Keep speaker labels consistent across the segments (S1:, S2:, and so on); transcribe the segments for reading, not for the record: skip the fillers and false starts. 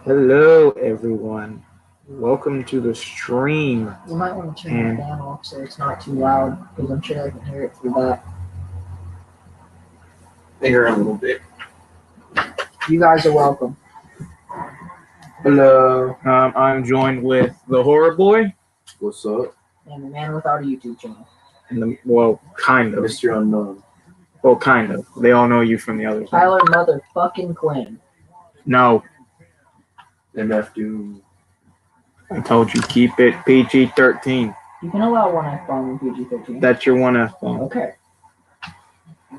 S1: Hello, everyone. Welcome to the stream.
S2: You might want to turn the fan off so it's not too loud, because I'm sure I can hear it through that.
S1: Here a little bit.
S2: You guys are welcome.
S1: Hello. I'm joined with TheHorrorBoy.
S3: What's up?
S2: And the man without a YouTube channel.
S1: Kind of.
S3: Mr. Unknown.
S1: Well, kind of. They all know you from the other side.
S2: Tyler motherfucking Quinn.
S1: No,
S3: MF Doom.
S1: I told you, keep it PG-13.
S2: You can allow one F-bomb in PG-13.
S1: That's your one F-bomb.
S2: Okay.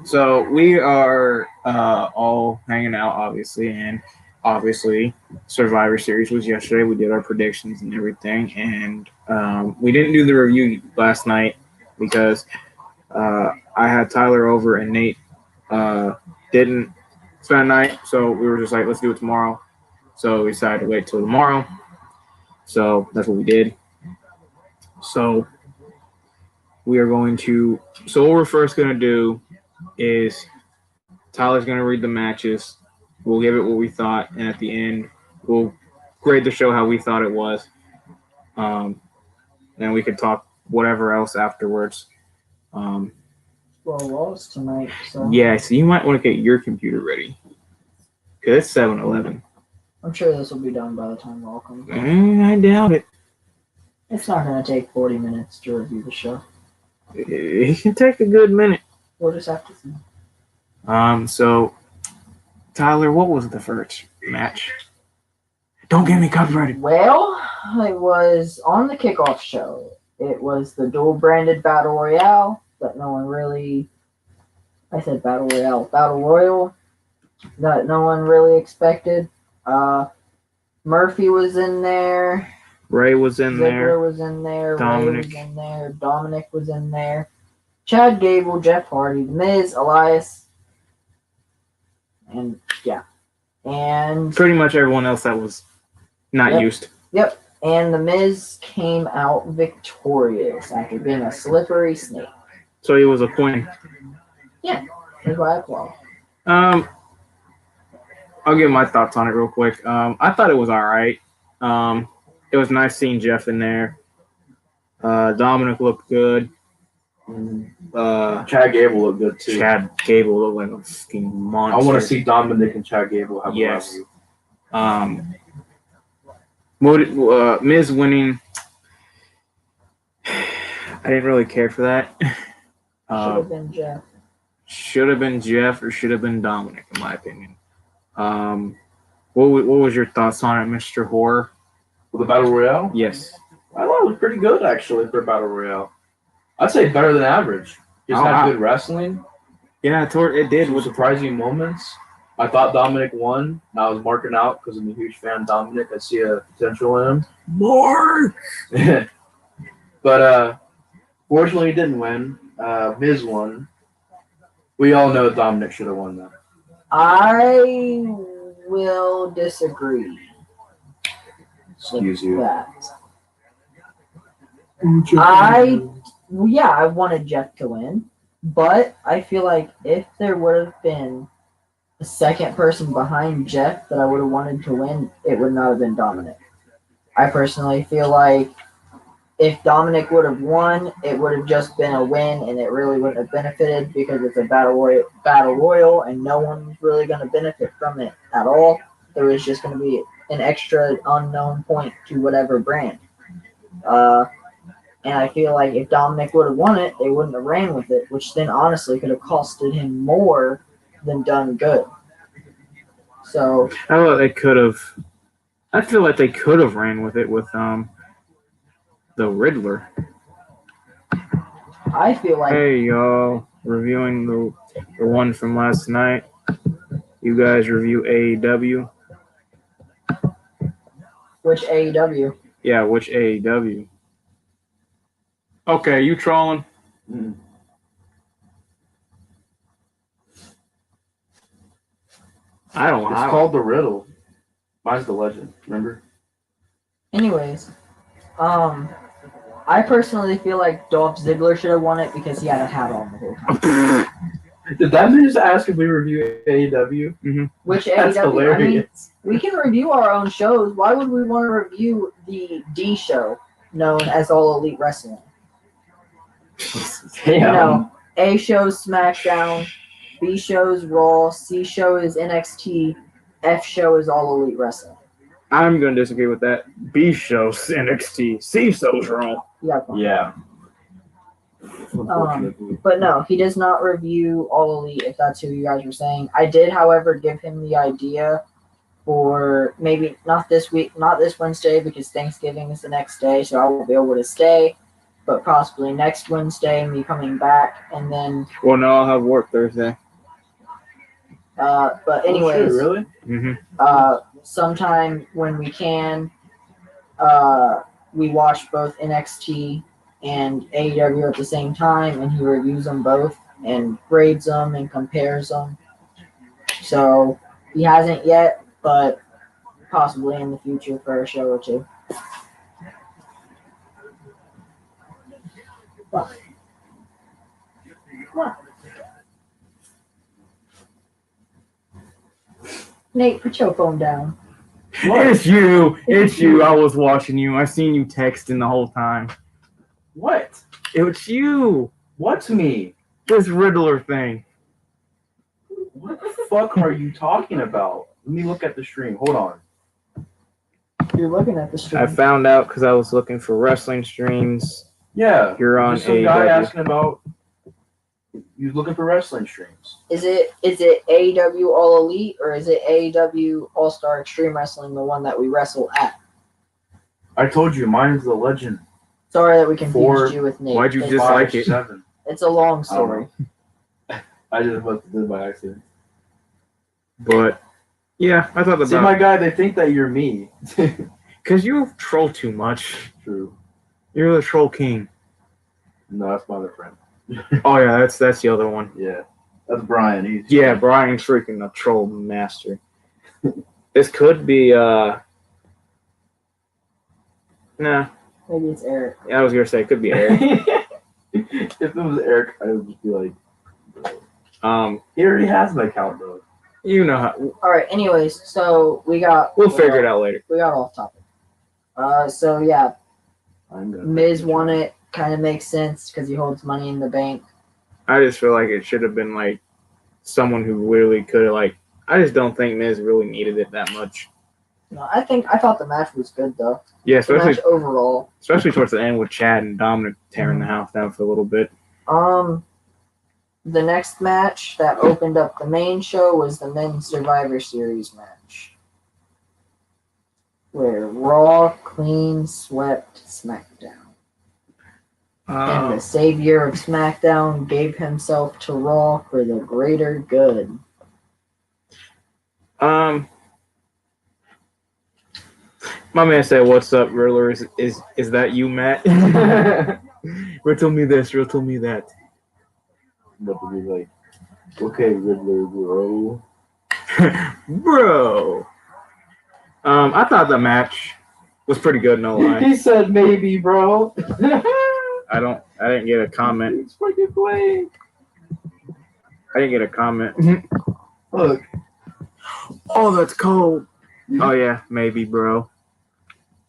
S1: So we are all hanging out, obviously, and obviously Survivor Series was yesterday. We did our predictions and everything, and we didn't do the review last night because I had Tyler over and Nate didn't spend the night, so we were just like, let's do it tomorrow. So we decided to wait till tomorrow. So that's what we did. So we are going to. So what we're first going to do is Tyler's going to read the matches. We'll give it what we thought, and at the end, we'll grade the show how we thought it was. Then we could talk whatever else afterwards.
S2: Well, Raws tonight, so...
S1: Yeah, so you might want to get your computer ready. Because it's 7-Eleven.
S2: I'm sure this will be done by the time Raw comes out.
S1: I doubt it.
S2: It's not going to take 40 minutes to review the show.
S1: It can take a good minute.
S2: We'll just have to see.
S1: So, Tyler, what was the first match? Don't get me copyrighted.
S2: Well, it was on the kickoff show. It was the dual-branded Battle Royale that no one really... I said Battle Royale. Battle Royal that no one really expected. Murphy was in there.
S1: Ray was in
S2: Ziggler
S1: there.
S2: was in there.
S1: Dominic.
S2: Ray was in there. Dominic was in there. Chad Gable, Jeff Hardy, The Miz, Elias. And, yeah. And...
S1: Pretty much everyone else that was not used.
S2: Yep. And The Miz came out victorious after being a slippery snake.
S1: So he was a queen.
S2: Yeah. That's why I applaud.
S1: I'll give my thoughts on it real quick. I thought it was all right. It was nice seeing Jeff in there. Dominic looked good.
S3: Chad Gable looked good too.
S1: Chad Gable looked like a fucking monster.
S3: I want to see Dominic and Chad Gable have
S1: Yes.
S3: a rivalry.
S1: Miz winning. I didn't really care for that.
S2: Should have been Jeff.
S1: Should have been Jeff or should have been Dominic, in my opinion. What was your thoughts on it, Mr. Horror?
S3: With the Battle Royale?
S1: Yes.
S3: I thought it was pretty good, actually, for a Battle Royale. I'd say better than average. Just had good wrestling.
S1: Yeah, it did.
S3: With surprising moments. I thought Dominic won, and I was marking out because I'm a huge fan of Dominic. I see a potential in him.
S1: Mark!
S3: But fortunately, he didn't win. Miz won. We all know Dominic should have won that.
S2: I will disagree.
S3: Excuse you.
S2: That. I wanted Jeff to win, but I feel like if there would have been a second person behind Jeff that I would have wanted to win, it would not have been Dominic. I personally feel like if Dominic would have won, it would have just been a win, and it really wouldn't have benefited because it's a battle royal, and no one was really going to benefit from it at all. There was just going to be an extra unknown point to whatever brand. And I feel like if Dominic would have won it, they wouldn't have ran with it, which then honestly could have costed him more than done good. So
S1: I feel like they could have ran with it with the Riddler.
S2: I feel like...
S1: Hey, y'all. Reviewing the one from last night. You guys review AEW?
S2: Which AEW?
S1: Yeah, which AEW? Okay, you trolling? I don't know.
S3: It's called The Riddle. Mine's The Legend, remember?
S2: Anyways, I personally feel like Dolph Ziggler should have won it because he had a hat on the whole time.
S3: Did that man just ask if we review AEW?
S2: Which
S3: That's
S2: AEW? I mean,
S3: hilarious.
S2: we can review our own shows. Why would we want to review the D show known as All Elite Wrestling?
S3: Damn.
S2: You know, A show is SmackDown, B show is Raw, C show is NXT, F show is All Elite Wrestling.
S1: I'm going to disagree with that. B shows NXT. C shows Raw.
S3: Yeah.
S2: But no, he does not review All Elite, if that's who you guys were saying. I did, however, give him the idea for maybe not this week, not this Wednesday, because Thanksgiving is the next day, so I won't be able to stay. But possibly next Wednesday, me coming back, and then.
S1: Well, no, I'll have work Thursday.
S2: But anyways,
S3: Oh, shit, really?
S2: Sometime when we can, we watch both NXT and AEW at the same time, and he reviews them both and grades them and compares them. So he hasn't yet, but possibly in the future for a show or two. What? Nate, put your phone down.
S3: What?
S1: It's you. It's you. I was watching you. I seen you texting the whole time.
S3: What?
S1: It was you.
S3: What's me?
S1: This Riddler thing.
S3: What the fuck are you talking about? Let me look at the stream. Hold on.
S2: You're looking at the stream.
S1: I found out because I was looking for wrestling streams.
S3: Yeah.
S1: You're on
S3: There's some guy
S1: AEW.
S3: asking about. You're looking for wrestling streams.
S2: Is it AEW All Elite or is it AEW All Star Extreme Wrestling, the one that we wrestle at?
S3: I told you, mine is the Legend.
S2: Sorry that we confused
S3: 4,
S2: you with Nate.
S1: Why'd you
S2: It's-
S1: dislike it?
S3: 7.
S2: It's a long story.
S3: I just must have did it by accident.
S1: But yeah, I thought
S3: See,
S1: about
S3: my guy, they think that you're me.
S1: because you troll too much.
S3: True.
S1: You're the troll king.
S3: No, that's my other friend.
S1: Oh yeah, that's the other one.
S3: Yeah. That's Brian. He's
S1: Yeah, Brian's freaking a troll master. This could be nah.
S2: Maybe it's Eric.
S1: I was gonna say it could be Eric.
S3: If it was Eric, I would just be like, he already has an account though.
S1: You know how
S2: All right. Anyways, so
S1: we'll figure it out later.
S2: We got off topic. So yeah,
S3: I'm gonna
S2: Miz won it. Kind of makes sense because he holds Money in the Bank.
S1: I just feel like it should have been like someone who really could have like. I just don't think Miz really needed it that much.
S2: No, I thought the match was good though.
S1: Yeah,
S2: The match overall.
S1: especially towards the end with Chad and Dominic tearing the house down for a little bit.
S2: The next match that opened up the main show was the Men's Survivor Series match, where Raw clean swept SmackDown. And the savior of SmackDown gave himself to Raw for the greater good.
S1: My man said, "What's up, Riddler? Is that you, Matt?" Riddle me this, riddle me that.
S3: But to be like, okay, Riddler, bro.
S1: Bro. I thought the match was pretty good, no lie.
S3: He said maybe, bro.
S1: I didn't get a comment.
S3: It's freaking play.
S1: I didn't get a comment.
S3: Look.
S1: Oh, that's cold. Oh yeah, maybe, bro.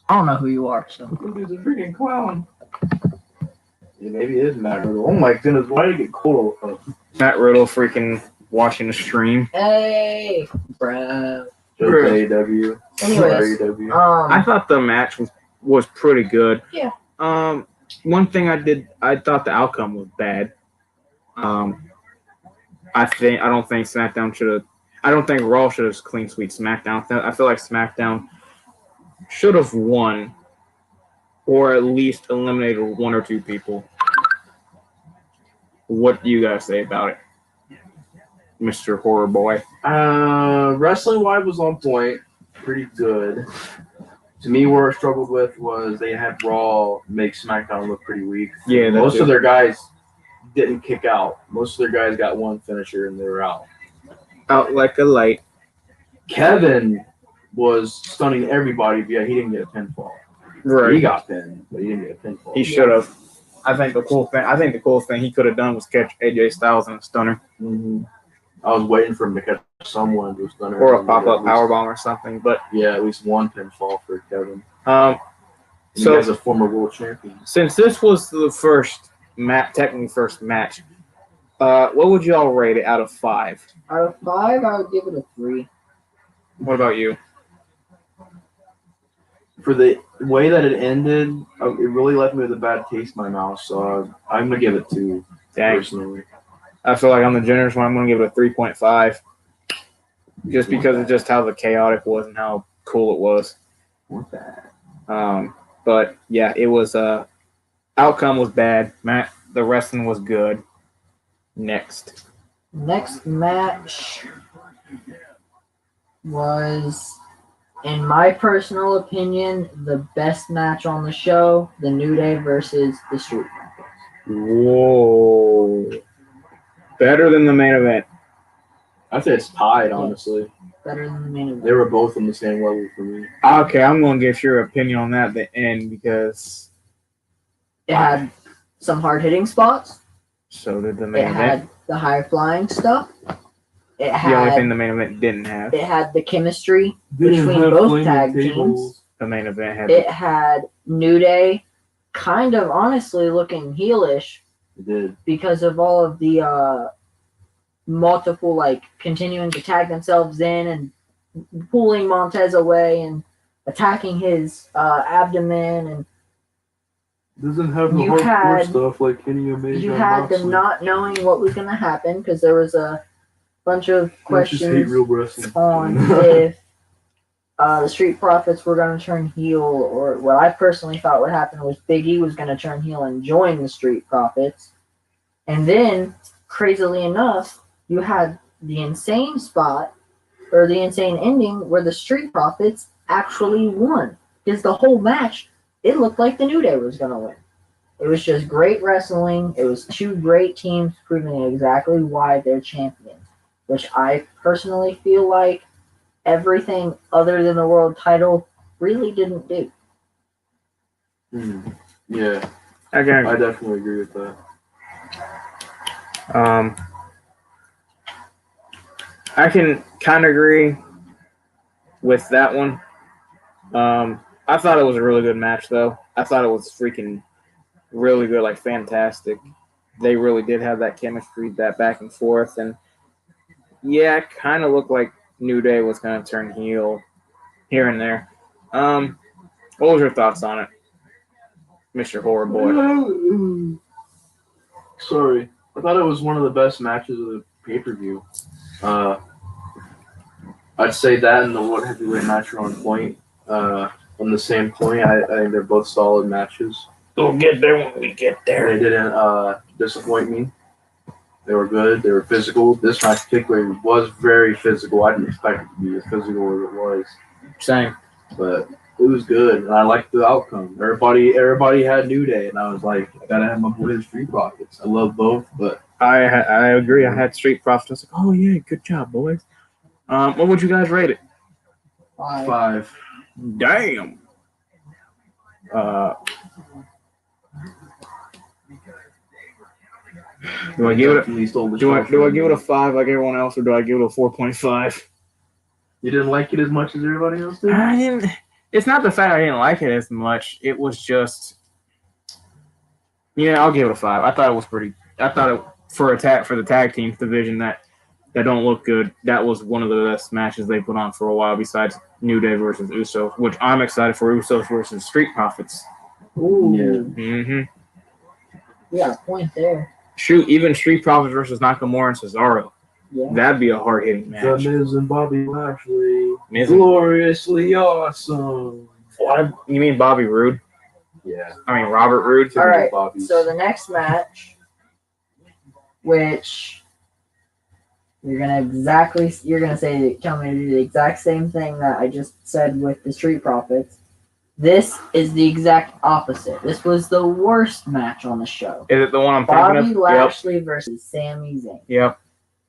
S2: I don't know who you are, so.
S3: This dude's a freaking clown. Yeah, maybe it is Matt Riddle. Oh my goodness, why did it get cold?
S1: Matt Riddle freaking watching the stream.
S2: Hey, bro.
S3: Just
S1: Bro.
S3: AEW.
S2: Anyways,
S3: AEW.
S1: I thought the match was pretty good.
S2: Yeah.
S1: One thing I thought the outcome was bad. I don't think Raw should have clean sweep SmackDown. I feel like SmackDown should have won, or at least eliminated one or two people. What do you guys say about it, Mr. Horror Boy?
S3: Wrestling wise was on point, pretty good. To me, where I struggled with was they had Raw make SmackDown look pretty weak.
S1: Yeah,
S3: most of their guys didn't kick out. Most of their guys got one finisher and they were out.
S1: Out like a light.
S3: Kevin was stunning everybody, but yeah, he didn't get a pinfall.
S1: Right.
S3: He got pinned, but he didn't get a pinfall.
S1: He should have. I think the coolest thing he could have done was catch AJ Styles in a stunner
S3: I was waiting for him to catch someone who's done
S1: or a pop-up powerbomb or something. But
S3: yeah, at least one pinfall for Kevin.
S1: So
S3: he has a former world champion.
S1: Since this was the technically first match, what would y'all rate it out of 5?
S2: Out of 5, I would give it a 3.
S1: What about you?
S3: For the way that it ended, it really left me with a bad taste in my mouth. So I'm gonna give it 2.
S1: Dang.
S3: Personally.
S1: I feel like I'm the generous one. I'm gonna give it a 3.5, just because of just how the chaotic was and how cool it was. But yeah, it was. Outcome was bad. The wrestling was good. Next
S2: match was, in my personal opinion, the best match on the show: the New Day versus the Street Profits.
S1: Whoa! Better than the main event.
S3: I'd say it's tied, honestly.
S2: Better than the main event.
S3: They were both on the same level for me.
S1: Okay, I'm gonna get your opinion on that at the end because
S2: it had some hard hitting spots.
S1: So did the main event.
S2: It had the high flying stuff. It had
S1: the only thing the main event didn't have.
S2: It had the chemistry between both tag teams.
S1: The main event had.
S2: It had New Day, kind of honestly looking heelish.
S3: It did
S2: because of all of the multiple continuing to tag themselves in and pulling Montez away and attacking his abdomen and.
S3: Doesn't have the hardcore stuff like Kenny Omega.
S2: You had them not knowing what was going to happen because there was a bunch of questions on if the Street Profits were going to turn heel, or what I personally thought would happen was Big E was going to turn heel and join the Street Profits. And then, crazily enough, you had the insane spot, or the insane ending, where the Street Profits actually won. Because the whole match, it looked like the New Day was going to win. It was just great wrestling. It was 2 great teams proving exactly why they're champions, which I personally feel like everything other than the world title really didn't do.
S3: Yeah.
S1: I
S3: definitely agree with that.
S1: I can kind of agree with that one. I thought it was a really good match, though. I thought it was freaking really good, fantastic. They really did have that chemistry, that back and forth, and yeah, it kind of looked like New Day was going to turn heel here and there. What was your thoughts on it, Mr. Horror Boy?
S3: Sorry. I thought it was one of the best matches of the pay-per-view. I'd say that and the World Heavyweight match are on point. On the same point, I think they're both solid matches.
S1: We'll get there when we get there.
S3: They didn't disappoint me. They were good. They were physical. This match particularly was very physical. I didn't expect it to be as physical as it was.
S1: Same.
S3: But it was good, and I liked the outcome. Everybody had New Day, and I was like, I gotta have my boys Street Profits. I love both, but
S1: I agree. I had Street Profits. I was like, oh yeah, good job, boys. What would you guys rate it?
S3: 5.
S1: Damn. Do I give it? Do I give it a 5 like everyone else, or do I give it a 4.5?
S3: You didn't like it as much as everybody else did?
S1: I didn't. It's not the fact I didn't like it as much. It was just, I'll give it a 5. I thought it was pretty. I thought it for the tag teams division that don't look good. That was one of the best matches they put on for a while, besides New Day versus Usos, which I'm excited for. Usos versus Street Profits.
S2: Ooh.
S1: Yeah. Mm-hmm.
S2: We got a point there.
S1: Shoot, even Street Profits versus Nakamura and Cesaro.
S2: Yeah.
S1: That'd be a hard-hitting match.
S3: The Miz and Bobby Lashley. Gloriously awesome.
S1: What? You mean Bobby Roode?
S3: Yeah.
S1: I mean Robert Roode.
S2: All right. So the next match, which you're gonna tell me to do the exact same thing that I just said with the Street Profits. This is the exact opposite. This was the worst match on the show.
S1: Is it the one I'm thinking of?
S2: Bobby Lashley versus Sami Zayn.
S1: Yep.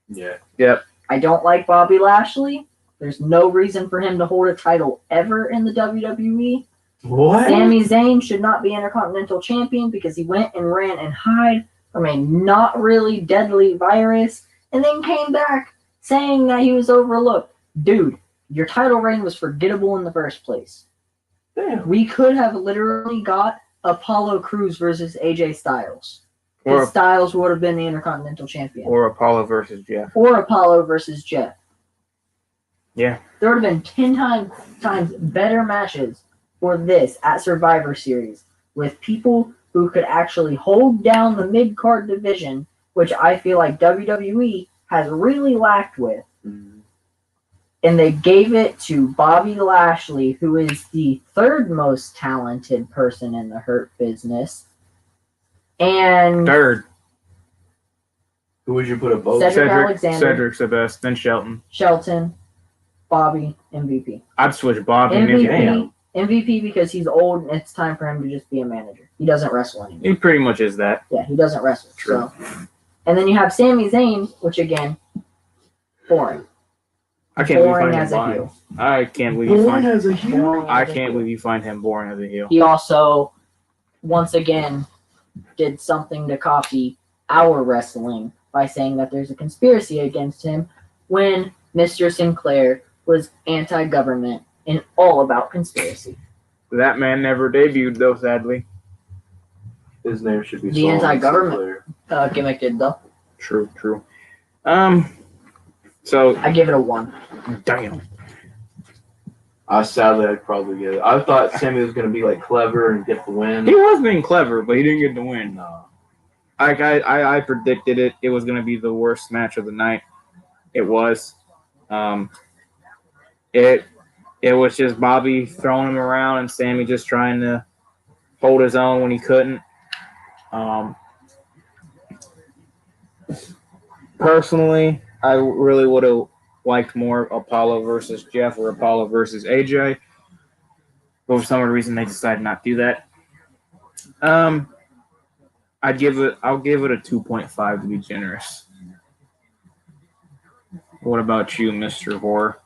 S3: Yeah.
S1: Yep.
S2: I don't like Bobby Lashley. There's no reason for him to hold a title ever in the WWE.
S3: What?
S2: Sami Zayn should not be Intercontinental Champion because he went and ran and hid from a not really deadly virus and then came back saying that he was overlooked. Dude, your title reign was forgettable in the first place.
S3: Damn.
S2: We could have literally got Apollo Crews versus AJ Styles.
S1: Or
S2: Styles would have been the Intercontinental Champion.
S1: or Apollo versus Jeff.
S2: Or Apollo versus Jeff.
S1: Yeah.
S2: There would have been 10 times better matches for this at Survivor Series with people who could actually hold down the mid-card division, which I feel like WWE has really lacked with.
S3: Mm.
S2: And they gave it to Bobby Lashley, who is the third most talented person in the Hurt Business. And
S1: Third.
S3: Who would you put above?
S2: Cedric Alexander.
S1: Cedric's the best. Then
S2: Shelton, Bobby, MVP.
S1: I'd switch Bobby and
S2: MVP, MVP because he's old and it's time for him to just be a manager. He doesn't wrestle anymore.
S1: He pretty much is that.
S2: Yeah, he doesn't wrestle.
S1: True.
S2: So. And then you have Sami Zayn, which again, boring.
S1: I can't believe you
S2: Boring
S1: find him
S2: as a
S1: boring.
S2: heel.
S1: I can't believe you
S3: Born
S1: find
S3: as a heel.
S2: Boring
S1: I
S2: as a
S1: can't
S2: heel.
S1: believe you find him boring as a heel.
S2: He also, once again, did something to copy our wrestling by saying that there's a conspiracy against him when Mr. Sinclair was anti-government and all about conspiracy.
S1: That man never debuted though, sadly.
S3: His name should be
S2: The
S3: Solomon
S2: anti-government.
S3: Sinclair.
S2: Gimmick did though.
S1: True. So
S2: I give it a 1.
S1: damn.
S3: Sadly, I'd probably get it. I thought Sammy was gonna be like clever and get the win.
S1: He was being clever, but he didn't get the win.
S3: No.
S1: I predicted it. It was gonna be the worst match of the night. It was. It was just Bobby throwing him around and Sammy just trying to hold his own when he couldn't. Personally, I really would have liked more Apollo versus Jeff or Apollo versus AJ. But for some reason, they decided not to do that. I'll give it a 2.5 to be generous. What about you, Mr. Horror?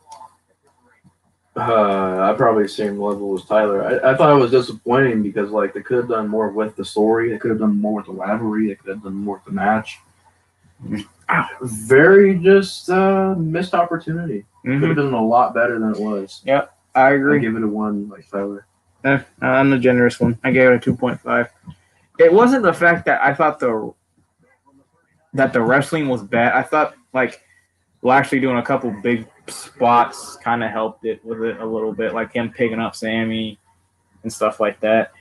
S3: I probably the same level as Tyler. I thought it was disappointing because like they could have done more with the story. They could have done more with the rivalry. They could have done more with the match. Very just missed opportunity. Could have done a lot better than it was.
S1: Yep, I agree.
S3: I give it a 1 like Tyler.
S1: I'm the generous one. I gave it a 2.5. It wasn't the fact that I thought the wrestling was bad. I thought like Lashley doing a couple big spots kind of helped it with it a little bit, like him picking up Sammy and stuff like that.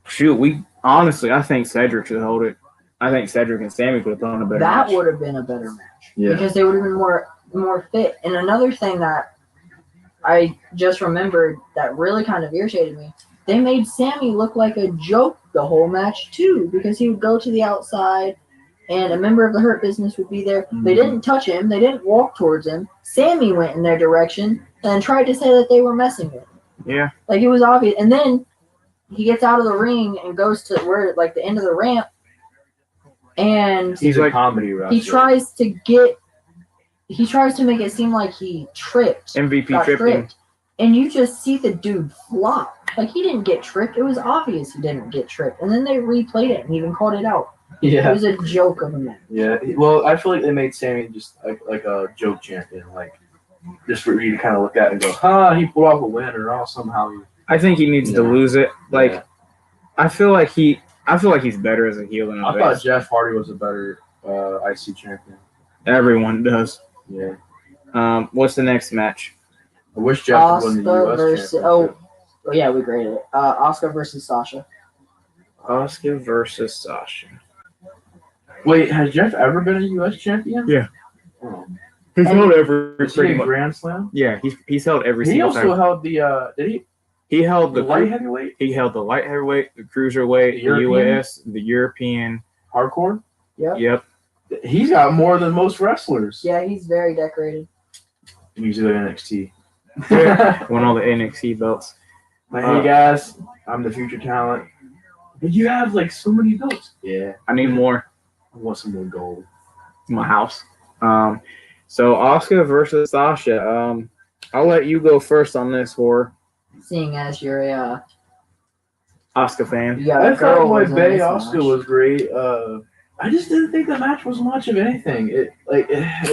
S1: Shoot, I think Cedric should hold it. I think Cedric and Sammy could have done a better match.
S2: That would have been a better match.
S3: Yeah.
S2: Because they would have been more fit. And another thing that I just remembered that really kind of irritated me, they made Sammy look like a joke the whole match too, because he would go to the outside and a member of the Hurt Business would be there. They didn't touch him. They didn't walk towards him. Sammy went in their direction and tried to say that they were messing with him.
S1: Yeah.
S2: Like, it was obvious. And then he gets out of the ring and goes to where, like, the end of the ramp. And
S3: He's a
S1: like-
S3: comedy wrestler.
S2: he tries to make it seem like he tripped.
S1: MVP
S2: got
S1: tripping.
S2: tripped. And you just see the dude flop. Like, he didn't get tripped. It was obvious he didn't get tripped. And then they replayed it and even called it out. It
S3: Yeah.
S2: was a joke of a match.
S3: Yeah. Well, I feel like they made Sammy just like a joke champion, like just for you to kind of look at and go, he pulled off a win, or somehow he.
S1: I think he needs to
S3: Yeah.
S1: lose it. Like,
S3: Yeah.
S1: I feel like he's better as a heel than a
S3: I thought
S1: face.
S3: Jeff Hardy was a better IC champion.
S1: Everyone does.
S3: Yeah.
S1: What's the next match?
S3: I wish Jeff would win the
S2: Asuka
S3: US
S2: versus
S3: championship.
S2: oh yeah, we graded it. Asuka versus Sasha.
S1: Asuka versus Sasha.
S3: Wait, has Jeff ever been a US champion?
S1: Yeah.
S3: Oh.
S1: He's held every
S3: Is he
S1: pretty
S3: a
S1: much.
S3: Grand Slam?
S1: Yeah, he's held every
S3: He
S1: single
S3: also
S1: time.
S3: held the did he
S1: He held
S3: the
S1: the
S3: light heavyweight
S1: He held the light heavyweight, the cruiserweight,
S3: The
S1: the
S3: European?
S1: US, the European.
S3: hardcore?
S1: Yep.
S3: He's got more than most wrestlers.
S2: Yeah, he's very decorated.
S3: Usually NXT.
S1: Won all the NXT belts.
S3: Like, hey guys, I'm the future talent. But you have like so many belts. Yeah,
S1: I need more
S3: I want some more gold.
S1: in my house. So Asuka versus Sasha. I'll let you go first on this, Horror.
S2: Seeing as you're a
S1: Asuka fan.
S2: Yeah,
S3: I
S2: a girl
S3: thought my
S2: was in
S3: Bay
S2: this
S3: Oscar
S2: match.
S3: was great. I just didn't think the match was much of anything. It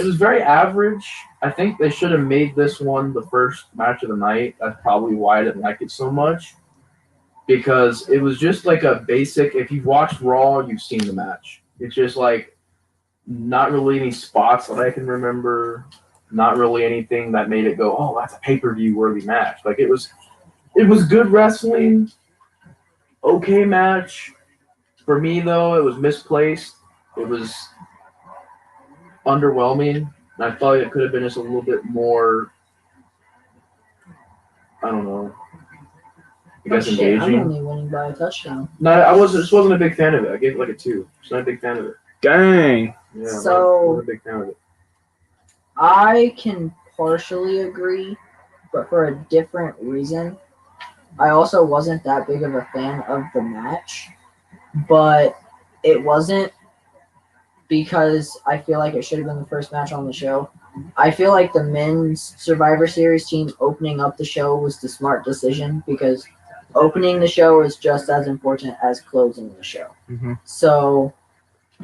S3: was very average. I think they should have made this one the first match of the night. That's probably why I didn't like it so much. Because it was just like a basic. If you've watched Raw, you've seen the match. It's just like not really any spots that I can remember. Not really anything that made it go, oh, that's a pay-per-view worthy match. Like it was good wrestling. Okay match. For me, though, it was misplaced. It was underwhelming. I thought it could have been just a little bit more, I don't know, I guess
S2: Shit, I'm
S3: engaging.
S2: only winning by a touchdown.
S3: No, just wasn't a big fan of it. I gave it like a 2. Just not a big fan of it.
S1: Dang.
S3: Yeah,
S2: So-
S3: wasn't a big fan of it.
S2: I can partially agree, but for a different reason. I also wasn't that big of a fan of the match, but it wasn't because I feel like it should have been the first match on the show. I feel like the men's Survivor Series team opening up the show was the smart decision because opening the show is just as important as closing the show.
S1: Mm-hmm.
S2: So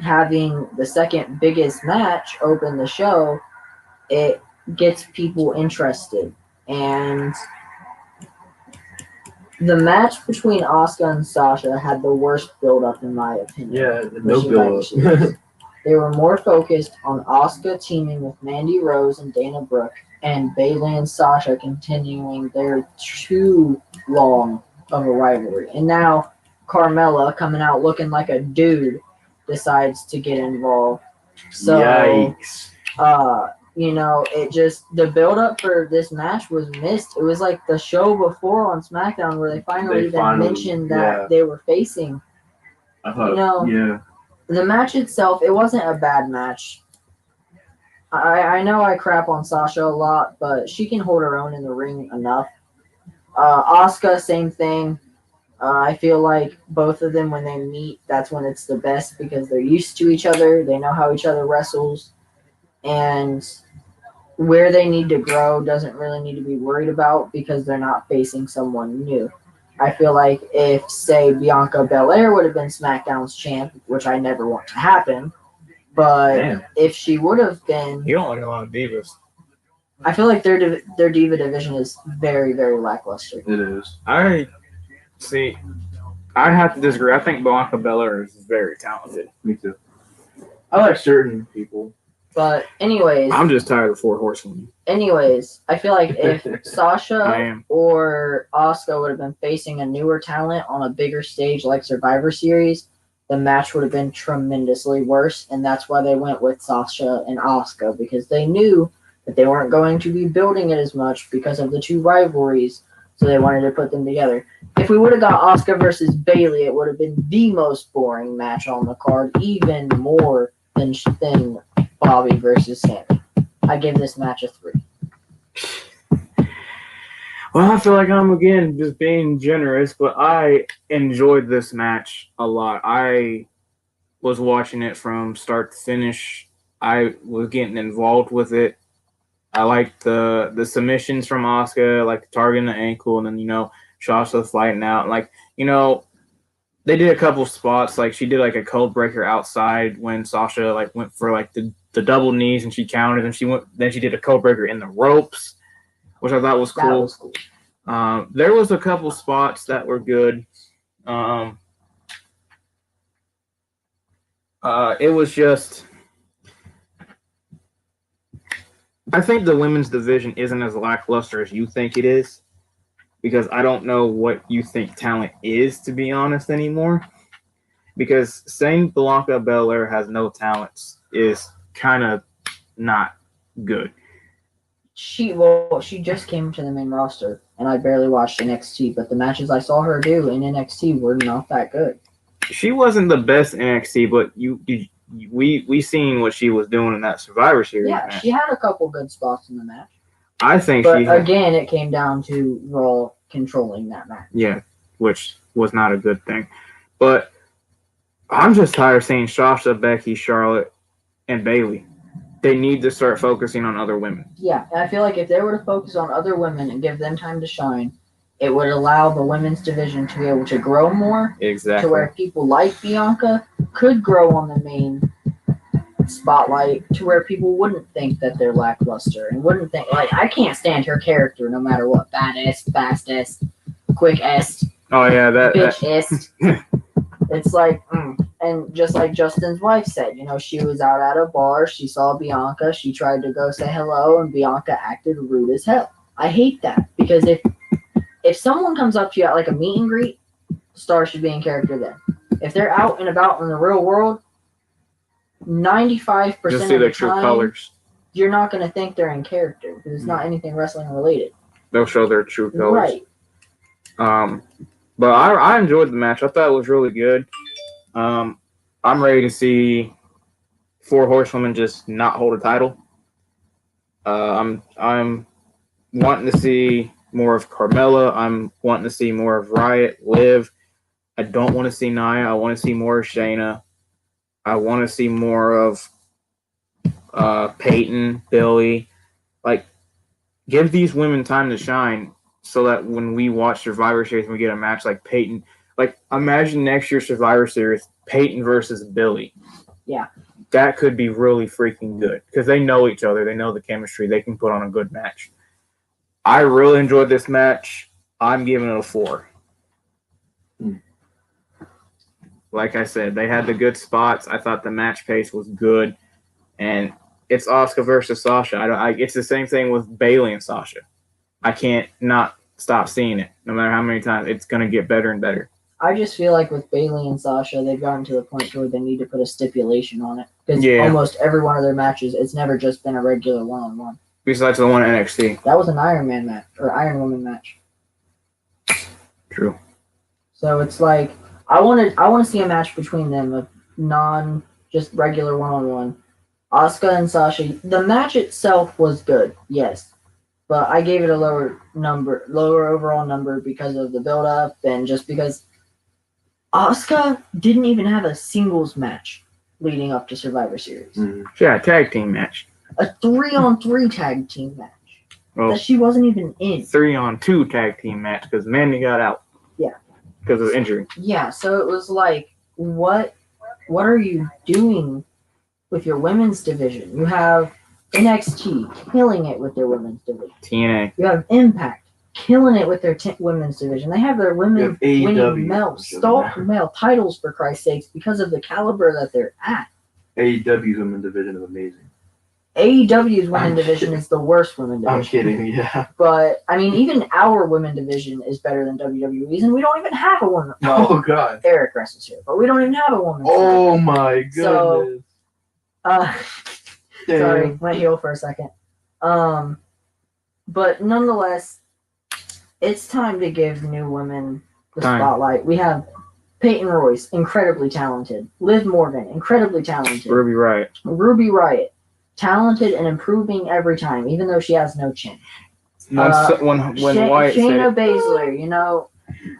S2: having the second biggest match open the show, it gets people interested. And the match between Asuka and Sasha had the worst build-up in my opinion.
S3: Yeah,
S2: for
S3: no
S2: Survivor
S3: build
S2: Series.
S3: up.
S2: They were more focused on Asuka teaming with Mandy Rose and Dana Brooke, and Bayley and Sasha continuing their too long of a rivalry. And now Carmella, coming out looking like a dude, decides to get involved. So,
S3: Yikes.
S2: it just, the build up for this match was missed. It was like the show before on SmackDown where they finally mentioned that they were facing.
S3: I thought, yeah.
S2: The match itself, it wasn't a bad match. I know I crap on Sasha a lot, but she can hold her own in the ring enough. Asuka, same thing. I feel like both of them, when they meet, that's when it's the best because they're used to each other. They know how each other wrestles. And where they need to grow doesn't really need to be worried about because they're not facing someone new. I feel like if, say, Bianca Belair would have been SmackDown's champ, which I never want to happen, but if she would have been,
S1: You don't like a lot of divas.
S2: I feel like their diva division is very, very lackluster.
S3: It is.
S1: I have to disagree. I think Bianca Belair is very talented.
S3: Me too. I like certain people.
S2: But anyways,
S1: I'm just tired of 4 Horsewomen.
S2: Anyways, I feel like if
S1: I
S2: Sasha
S1: am.
S2: or Asuka would have been facing a newer talent on a bigger stage like Survivor Series, the match would have been tremendously worse, and that's why they went with Sasha and Asuka because they knew that they weren't going to be building it as much because of the two rivalries, so they wanted to put them together. If we would have got Asuka versus Bayley, it would have been the most boring match on the card, even more than Bobby versus Sammy. I give this match a 3.
S1: Well, I feel like I'm again just being generous, but I enjoyed this match a lot. I was watching it from start to finish. I was getting involved with it. I liked the submissions from Asuka, like targeting the ankle, and then Sasha fighting out. Like they did a couple spots. Like she did like a code breaker outside when Sasha went for the double knees and she counted, and then she did a code breaker in the ropes, which I thought was cool.
S2: That was cool.
S1: There was a couple spots that were good. It was just, I think the women's division isn't as lackluster as you think it is, because I don't know what you think talent is, to be honest, anymore. Because saying Bianca Belair has no talents is kind of not good.
S2: She just came to the main roster, and I barely watched NXT, but the matches I saw her do in NXT were not that good.
S1: She wasn't the best in NXT, but we seen what she was doing in that Survivor Series match.
S2: She had a couple good spots in the match.
S1: I think
S2: but again, it came down to Raw controlling that match.
S1: Yeah, which was not a good thing. But I'm just tired of seeing Sasha, Becky, Charlotte, and Bayley. They need to start focusing on other women.
S2: Yeah, and I feel like if they were to focus on other women and give them time to shine, It would allow the women's division to be able to grow more, to
S1: Exactly.
S2: where people like Bianca could grow on the main spotlight, to where people wouldn't think that they're lackluster and wouldn't think, like, I can't stand her character no matter what. Badass, fastest, quickest,
S1: Oh yeah, that
S2: bitchest. It's like, and just like Justin's wife said, she was out at a bar, she saw Bianca, she tried to go say hello, and Bianca acted rude as hell. I hate that, because if someone comes up to you at like a meet and greet, star should be in character then. If they're out and about in the real world, 95%
S1: just see
S2: of
S1: their
S2: the
S1: true
S2: time,
S1: colors.
S2: you're not going to think they're in character because it's not anything wrestling related.
S1: They'll show their true colors.
S2: Right.
S1: But I enjoyed the match. I thought it was really good. I'm ready to see 4 Horsewomen just not hold a title. I'm wanting to see more of Carmella. I'm wanting to see more of Riot, Liv. I don't want to see Nia. I want to see more of Shayna. I want to see more of Peyton, Billy. Like, give these women time to shine so that when we watch Survivor Series and we get a match like Peyton, like, imagine next year's Survivor Series, Peyton versus Billy.
S2: Yeah.
S1: That could be really freaking good because they know each other. They know the chemistry. They can put on a good match. I really enjoyed this match. I'm giving it a 4. Like I said, they had the good spots. I thought the match pace was good. And it's Asuka versus Sasha. It's the same thing with Bayley and Sasha. I can't not stop seeing it. No matter how many times, it's going to get better and better.
S2: I just feel like with Bayley and Sasha, they've gotten to the point where they need to put a stipulation on it. Because almost every one of their matches, it's never just been a regular one-on-one.
S1: Besides the one at NXT.
S2: That was an Iron Man match, or Iron Woman match.
S1: True.
S2: So it's like, I want to see a match between them of just regular one-on-one. Asuka and Sasha, the match itself was good, yes. But I gave it a lower overall number because of the build-up and just because Asuka didn't even have a singles match leading up to Survivor Series.
S1: Yeah, a tag team match.
S2: A 3-on-3 tag team match that she wasn't even in.
S1: 3-on-2 tag team match because Mandy got out.
S2: Yeah.
S1: Because of injury.
S2: Yeah, so it was like, what are you doing with your women's division? You have NXT killing it with their women's division.
S1: TNA.
S2: You have Impact killing it with their women's division. They have their women winning male titles, for Christ's sakes, because of the caliber that they're at.
S3: AEW's women's division is amazing.
S2: AEW's women's division is the worst women's division.
S3: I'm kidding, yeah.
S2: But, I mean, even our women's division is better than WWE's, and we don't even have a woman. Well,
S3: oh, God.
S2: Eric wrestles here, but we don't even have a woman.
S3: Oh, my goodness.
S2: So, sorry, went heel for a second. But nonetheless, it's time to give new women the spotlight. We have Peyton Royce, incredibly talented. Liv Morgan, incredibly talented. Ruby Riott, talented and improving every time, even though she has no chin.
S1: When Wyatt
S2: Shayna Baszler,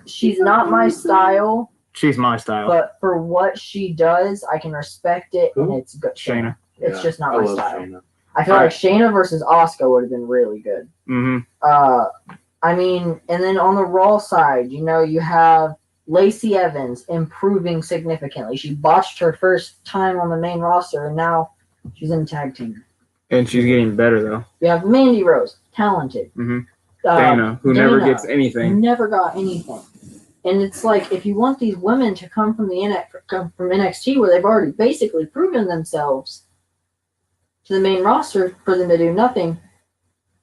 S2: she's not my style.
S1: She's my style.
S2: But for what she does, I can respect it, and it's good.
S1: Shayna.
S2: It's just not my style. Shayna. I feel like Shayna versus Asuka would have been really good. I mean, and then on the Raw side, you have Lacey Evans improving significantly. She botched her first time on the main roster, and now she's in tag team.
S1: And she's getting better, though.
S2: You have Mandy Rose, talented.
S1: Dana, who never gets anything.
S2: Never got anything. And it's like, if you want these women to come from NXT, where they've already basically proven themselves to the main roster for them to do nothing,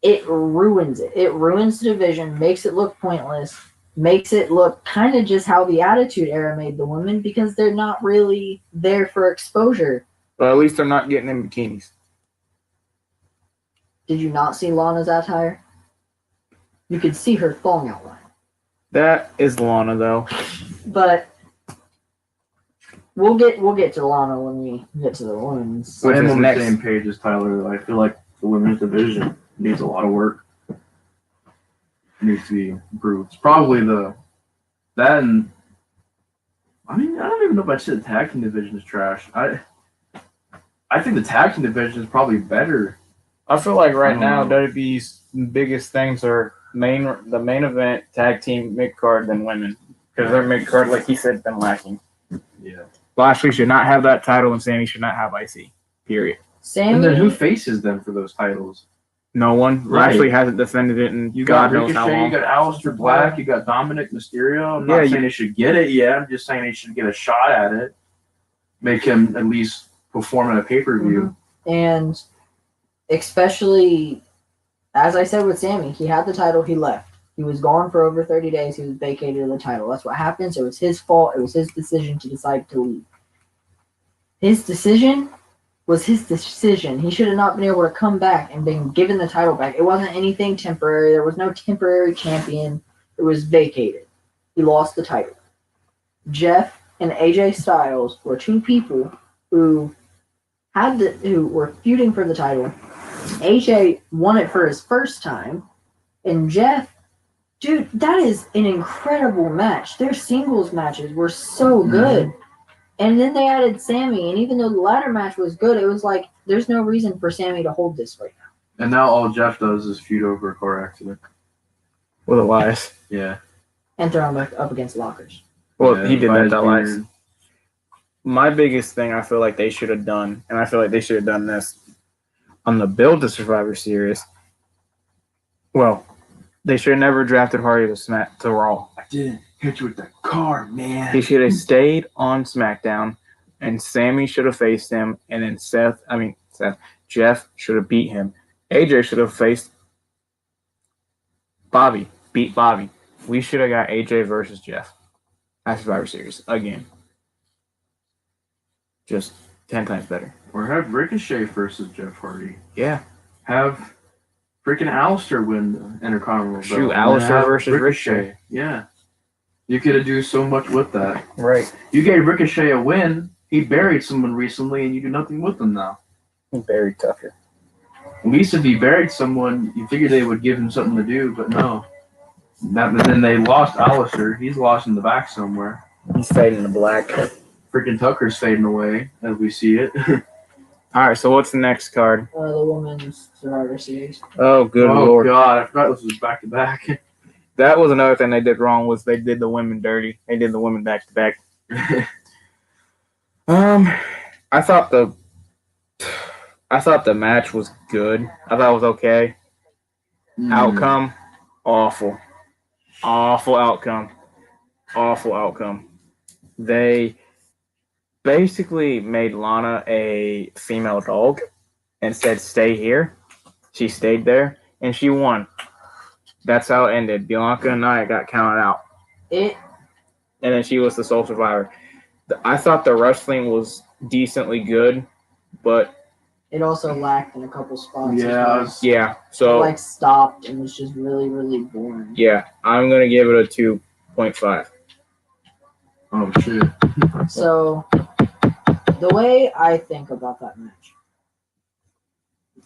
S2: it ruins it. It ruins the division, makes it look pointless, makes it look kind of just how the Attitude Era made the women, because they're not really there for exposure.
S1: But at least they're not getting in bikinis.
S2: Did you not see Lana's attire? You could see her thong outline.
S1: That is Lana, though.
S2: But we'll get to Lana when we get to the women's.
S3: I'm on the same page as Tyler. I feel like the women's division needs a lot of work. It needs to be improved. It's probably that and I mean, I don't even know if I'd say the tag team division is trash. I think the tag team division is probably better.
S1: I feel like right now WWE's biggest things are the main event tag team mid card than women because their mid card, like he said, been lacking.
S3: Yeah.
S1: Lashley should not have that title, and Sammy should not have IC. Period.
S3: And then who
S2: Sammy,
S3: faces them for those titles?
S1: No one.
S3: Right.
S1: Lashley hasn't defended it in
S3: You
S1: God
S3: got
S1: knows how
S3: Ricochet,
S1: long.
S3: you got Aleister Black, you got Dominic Mysterio. I'm
S1: Yeah,
S3: not saying they should get it yet. I'm just saying they should get a shot at it. Make him at least perform at a pay-per-view.
S2: and especially, as I said with Sammy, he had the title, he left. He was gone for over 30 days. He was vacated of the title. That's what happens. It was his fault. It was his decision to decide to leave. His decision was his decision. He should have not been able to come back and been given the title back. It wasn't anything temporary. There was no temporary champion. It was vacated. He lost the title. Jeff and AJ Styles were two people who who were feuding for the title. AJ won it for his first time, and Jeff, dude, that is an incredible match. Their singles matches were so good. And then they added Sammy, and even though the ladder match was good, it was like there's no reason for Sammy to hold this right now.
S3: And now all Jeff does is feud over a car accident.
S1: With Elias.
S3: Yeah.
S2: And throw him up against lockers.
S1: Well,
S3: Yeah,
S1: he did
S3: by
S1: that to
S3: his
S1: Elias.
S3: beard.
S1: My biggest thing I feel like they should have done, and I feel like they should have done this on the build to Survivor Series. Well, they should have never drafted Hardy to Raw.
S3: I didn't hit you with the car, man.
S1: He should have stayed on SmackDown, and Sammy should have faced him, and then Jeff should have beat him. AJ should have faced Bobby, beat Bobby. We should have got AJ versus Jeff at Survivor Series again. Just 10 times better.
S3: Or have Ricochet versus Jeff Hardy.
S1: Yeah.
S3: Have freaking Aleister win the Intercontinental
S1: Shoot,
S3: belt. And
S1: Aleister
S3: have
S1: versus Ricochet.
S3: Yeah. You could have do so much with that.
S1: Right.
S3: You gave Ricochet a win. He buried someone recently, and you do nothing with him now.
S1: Very Tucker.
S3: At least if he buried someone, you figured they would give him something to do, but no. Then they lost Aleister. He's lost in the back somewhere.
S1: He's fading to black.
S3: Freaking Tucker's fading away as we see it.
S1: All right, so what's the next card?
S2: The women's Survivor Series.
S1: Oh, good
S3: oh
S1: lord.
S3: God, I forgot this was back to back.
S1: That was another thing they did wrong was they did the women dirty. They did the women back to back. I thought the match was good. I thought it was okay. Outcome, awful. Awful outcome. Awful outcome. They basically made Lana a female dog and said, stay here. She stayed there, and she won. That's how it ended. Bianca and Nia got counted out. And then she was the sole survivor. I thought the wrestling was decently good, but
S2: it also lacked in a couple spots.
S3: Yeah.
S1: Yeah. So
S2: it stopped and was just really, really boring.
S1: Yeah, I'm gonna give it a 2.5.
S3: Oh shit.
S2: So the way I think about that match,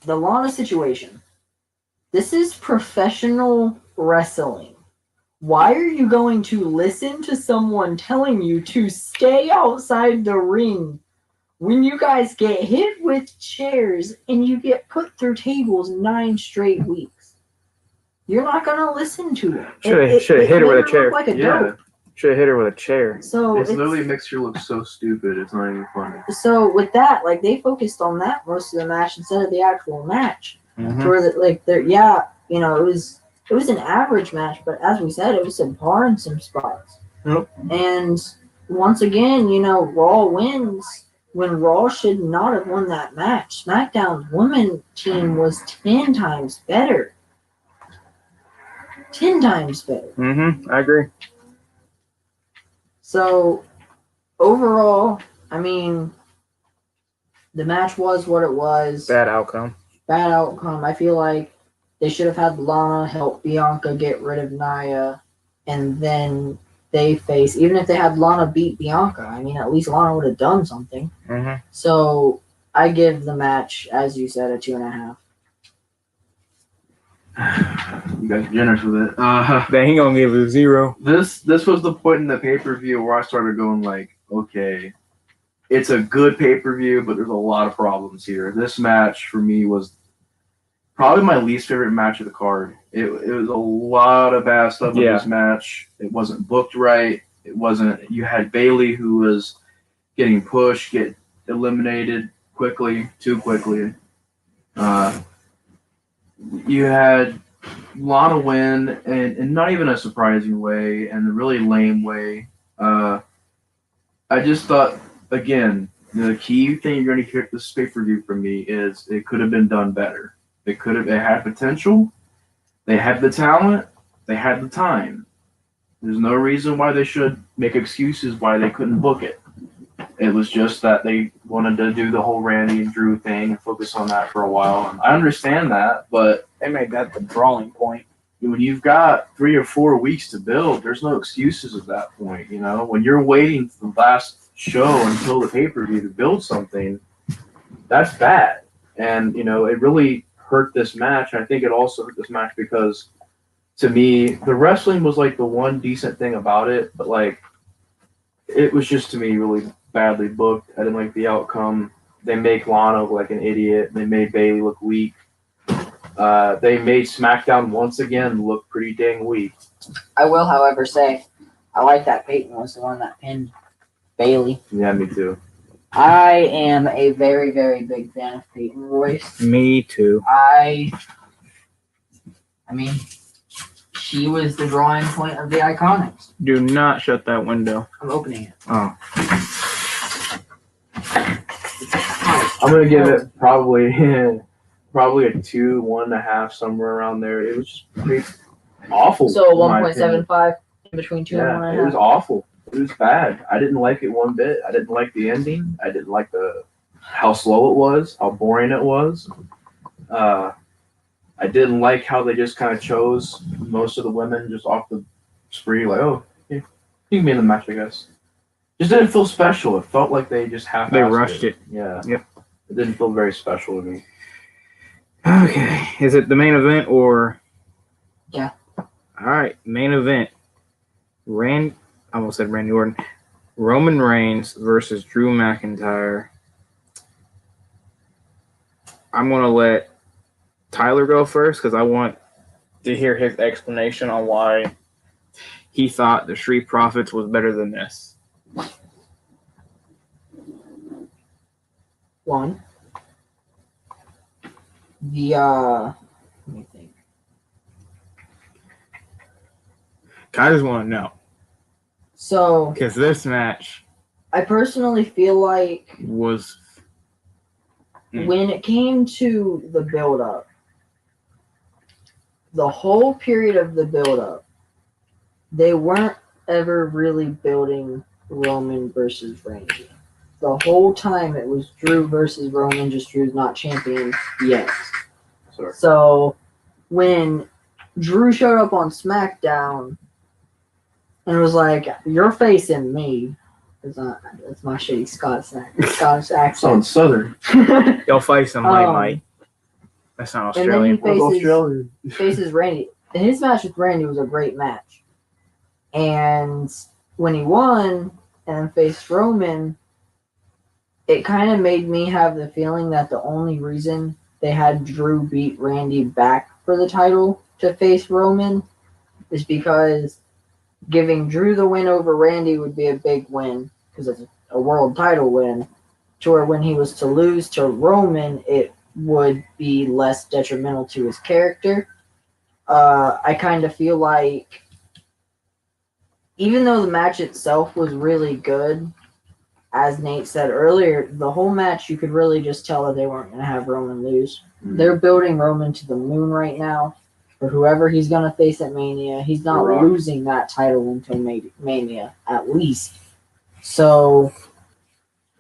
S2: the Lana situation, this is professional wrestling. Why are you going to listen to someone telling you to stay outside the ring when you guys get hit with chairs and you get put through tables 9 straight weeks? You're not going to listen to it.
S1: Should have hit her with a chair.
S2: Like a
S3: Yeah.
S2: dope.
S1: Should have hit her with a chair.
S2: So
S3: It's literally makes her look so stupid. It's not even funny.
S2: So with that, like they focused on that most of the match instead of the actual match.
S1: Mm-hmm.
S2: To where it was an average match, but as we said, it was subpar in some spots.
S1: Yep.
S2: And once again, Raw wins when Raw should not have won that match. SmackDown's women team was 10 times better. 10 times better.
S1: Mm-hmm. I agree.
S2: So, overall, I mean, the match was what it was.
S1: Bad outcome.
S2: Bad outcome. I feel like they should have had Lana help Bianca get rid of Nia, and then they face, even if they had Lana beat Bianca, I mean, at least Lana would have done something.
S1: Mm-hmm.
S2: So, I give the match, as you said, a 2.5.
S3: You guys are generous with it.
S1: Then he gonna give it a 0.
S3: This was the point in the pay-per-view where I started going like, okay, it's a good pay-per-view, but there's a lot of problems here. This match for me was probably my least favorite match of the card. It was a lot of bad stuff in
S1: Yeah.
S3: this match. It wasn't booked right. It wasn't. You had Bailey who was getting pushed, get eliminated too quickly. You had Lana win, and not even a surprising way, and a really lame way. I just thought, again, the key thing you're going to hear this pay-per-view from me is it could have been done better. It had potential. They had the talent. They had the time. There's no reason why they should make excuses why they couldn't book it. It was just that they wanted to do the whole Randy and Drew thing and focus on that for a while. And I understand that, but
S1: They made that the drawing point.
S3: when you've got 3 or 4 weeks to build, there's no excuses at that point. You know, when you're waiting for the last show until the pay-per-view to build something, that's bad. And, you know, it really hurt this match. I think it also hurt this match because, to me, the wrestling was like the one decent thing about it, but like, it was just, to me, really badly booked. I didn't like the outcome. They make Lana look like an idiot. They made Bailey look weak. They made SmackDown once again look pretty dang weak.
S2: I will, however, say I like that Peyton was the one that pinned Bailey.
S3: Yeah, me too.
S2: I am a very, very big fan of Peyton Royce.
S1: Me too.
S2: I mean, she was the drawing point of the Iconics.
S1: Do not shut that window.
S2: I'm opening it.
S1: Oh.
S3: I'm gonna give it probably a 2, 1.5, somewhere around there. It was just pretty awful.
S2: So
S3: in my opinion.
S2: 1.75 in between 2 and
S3: Yeah, it was
S2: 1.5.
S3: awful. It was bad. I didn't like it one bit. I didn't like the ending. I didn't like how slow it was, how boring it was. I didn't like how they just kind of chose most of the women just off the spree, like, oh, yeah, you can be in the match, I guess. Just didn't feel special. It felt like they just
S1: They rushed it.
S3: Yeah.
S1: Yep.
S3: It didn't feel very special to me.
S1: Okay. Is it the main event or?
S2: Yeah.
S1: All right. Main event. I almost said Randy Orton. Roman Reigns versus Drew McIntyre. I'm going to let Tyler go first because I want to hear his explanation on why he thought the Street Profits was better than this.
S2: One. Let me think.
S1: I just want to know.
S2: So,
S1: Because this match
S2: I personally feel like
S1: was...
S2: when it came to the build-up, the whole period of the build-up, they weren't ever really building Roman versus Randy. The whole time it was Drew versus Roman, just Drew's not champion yet.
S3: Sorry.
S2: So when Drew showed up on SmackDown and was like, "You're facing me," it's my shitty Scottish accent.
S3: Sounds southern.
S1: Y'all fight somebody, Mike. That's not Australian.
S2: And then he faces Randy. And his match with Randy was a great match. And when he won and faced Roman, it kind of made me have the feeling that the only reason they had Drew beat Randy back for the title to face Roman is because giving Drew the win over Randy would be a big win because it's a world title win, to where when he was to lose to Roman, it would be less detrimental to his character. I kind of feel like even though the match itself was really good, as Nate said earlier, the whole match you could really just tell that they weren't going to have Roman lose.
S3: Mm.
S2: They're building Roman to the moon right now. For whoever he's going to face at Mania, he's not
S3: Right.
S2: losing that title until Mania, at least. So,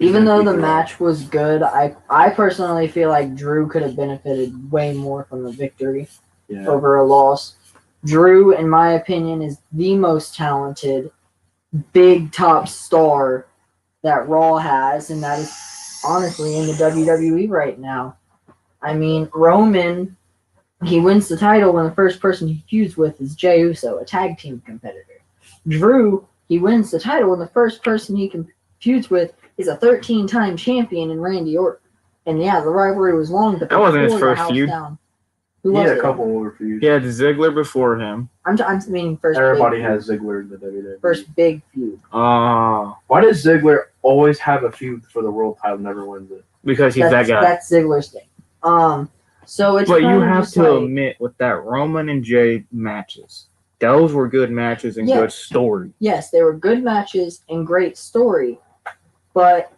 S2: even though the match was good, I personally feel like Drew could have benefited way more from the victory over a loss. Drew, in my opinion, is the most talented big top star that Raw has, and that is honestly in the WWE right now. I mean, Roman, he wins the title when the first person he feuds with is Jey Uso, a tag team competitor. Drew, he wins the title when the first person he feuds with is a 13-time champion in Randy Orton. And yeah, the rivalry was long, but
S1: That wasn't his
S2: tore the
S1: first
S2: house
S1: feud.
S2: down. Who
S3: He
S2: was
S3: had
S2: it?
S3: a couple more feuds.
S1: He had Ziggler before him.
S2: I'm meaning first.
S3: Everybody
S2: big
S3: has
S2: feud.
S3: Ziggler in the WWE.
S2: First big feud.
S3: Why does Ziggler always have a feud for the world title, never wins it?
S1: Because he's that guy.
S2: That's Ziggler's thing. So it's
S1: But you
S2: kind of
S1: have
S2: just
S1: to
S2: like,
S1: admit, with that Roman and Jay matches, those were good matches and good story.
S2: yes, they were good matches and great story. But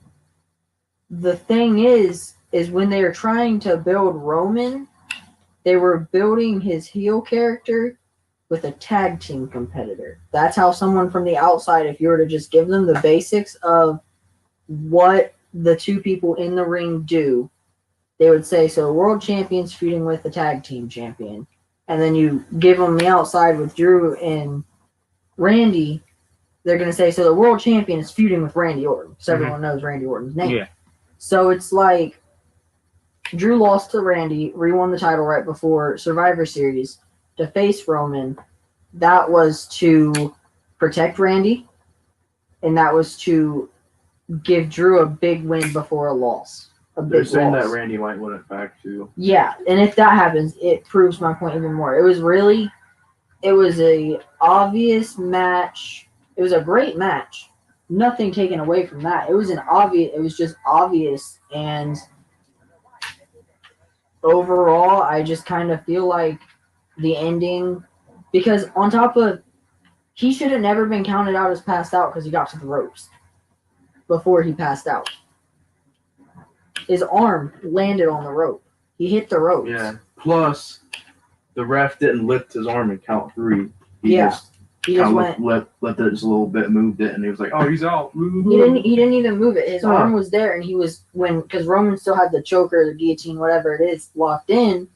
S2: the thing is when they were trying to build Roman, they were building his heel character with a tag team competitor. That's how someone from the outside, if you were to just give them the basics of what the two people in the ring do, they would say, so world champion's feuding with the tag team champion. And then you give them the outside with Drew and Randy, they're going to say, so the world champion is feuding with Randy Orton. So everyone knows Randy Orton's name.
S1: Yeah.
S2: So it's like Drew lost to Randy, re-won the title right before Survivor Series to face Roman. That was to protect Randy, and that was to give Drew a big win before a loss.
S3: They're saying that Randy might win it back too.
S2: Yeah, and if that happens, it proves my point even more. It was a obvious match. It was a great match. Nothing taken away from that. It was just obvious, and overall, I just kind of feel like the ending, because on top of, he should have never been counted out as passed out because he got to the ropes before he passed out. His arm landed on the rope. He hit the ropes.
S3: Yeah. Plus, the ref didn't lift his arm and count 3. He just went left it just a little bit, moved it, and he was like, "Oh, he's out."
S2: He didn't even move it. His arm was there, and he was because Roman still had the choker, the guillotine, whatever it is, locked in.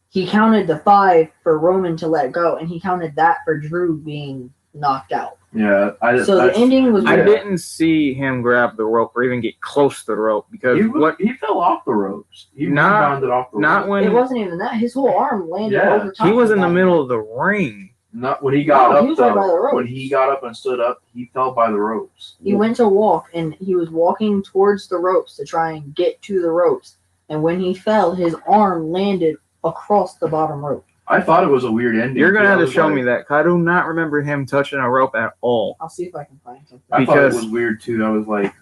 S2: He counted the 5 for Roman to let go, and he counted that for Drew being knocked out.
S3: Yeah,
S2: the ending was.
S1: I didn't see him grab the rope or even get close to the rope because
S3: he fell off the ropes. He rebounded off the ropes.
S2: It wasn't even that. His whole arm landed over top.
S1: He was in the middle of the ring.
S3: Not when he got up.
S2: He was right by the ropes.
S3: When he got up and stood up, he fell by the ropes.
S2: He went to walk, and he was walking towards the ropes to try and get to the ropes. And when he fell, his arm landed across the bottom rope.
S3: I thought it was a weird ending.
S1: You're gonna have to show me that. I do not remember him touching a rope at all.
S2: I'll see if I can find something.
S3: I thought it was weird too. I was like,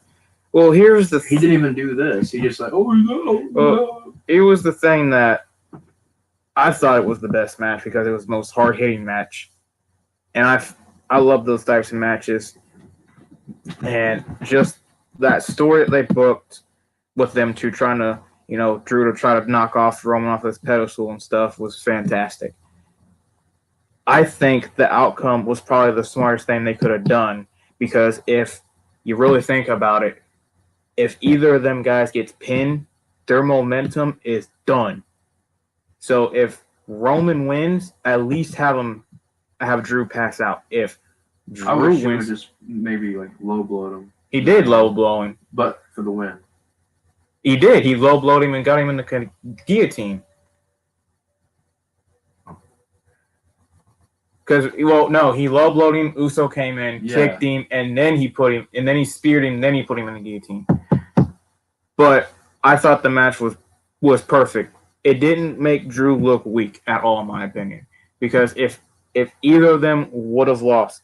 S1: well, here's the.
S3: He didn't even do this. He just like, oh no.
S1: Well, it was the thing that I thought it was the best match because it was the most hard hitting match, and I love those types of matches, and just that story that they booked with them two trying to. Drew to try to knock off Roman off his pedestal and stuff was fantastic. I think the outcome was probably the smartest thing they could have done because if you really think about it, if either of them guys gets pinned, their momentum is done. So if Roman wins, at least have Drew pass out. If Drew wins,
S3: just maybe like low blowed him.
S1: He did low blow him,
S3: but for the win.
S1: He did. He low blowed him and got him in the guillotine. Because he low blowed him. Uso came in, kicked him, and then he speared him, and then he put him in the guillotine. But I thought the match was perfect. It didn't make Drew look weak at all, in my opinion. Because if either of them would have lost,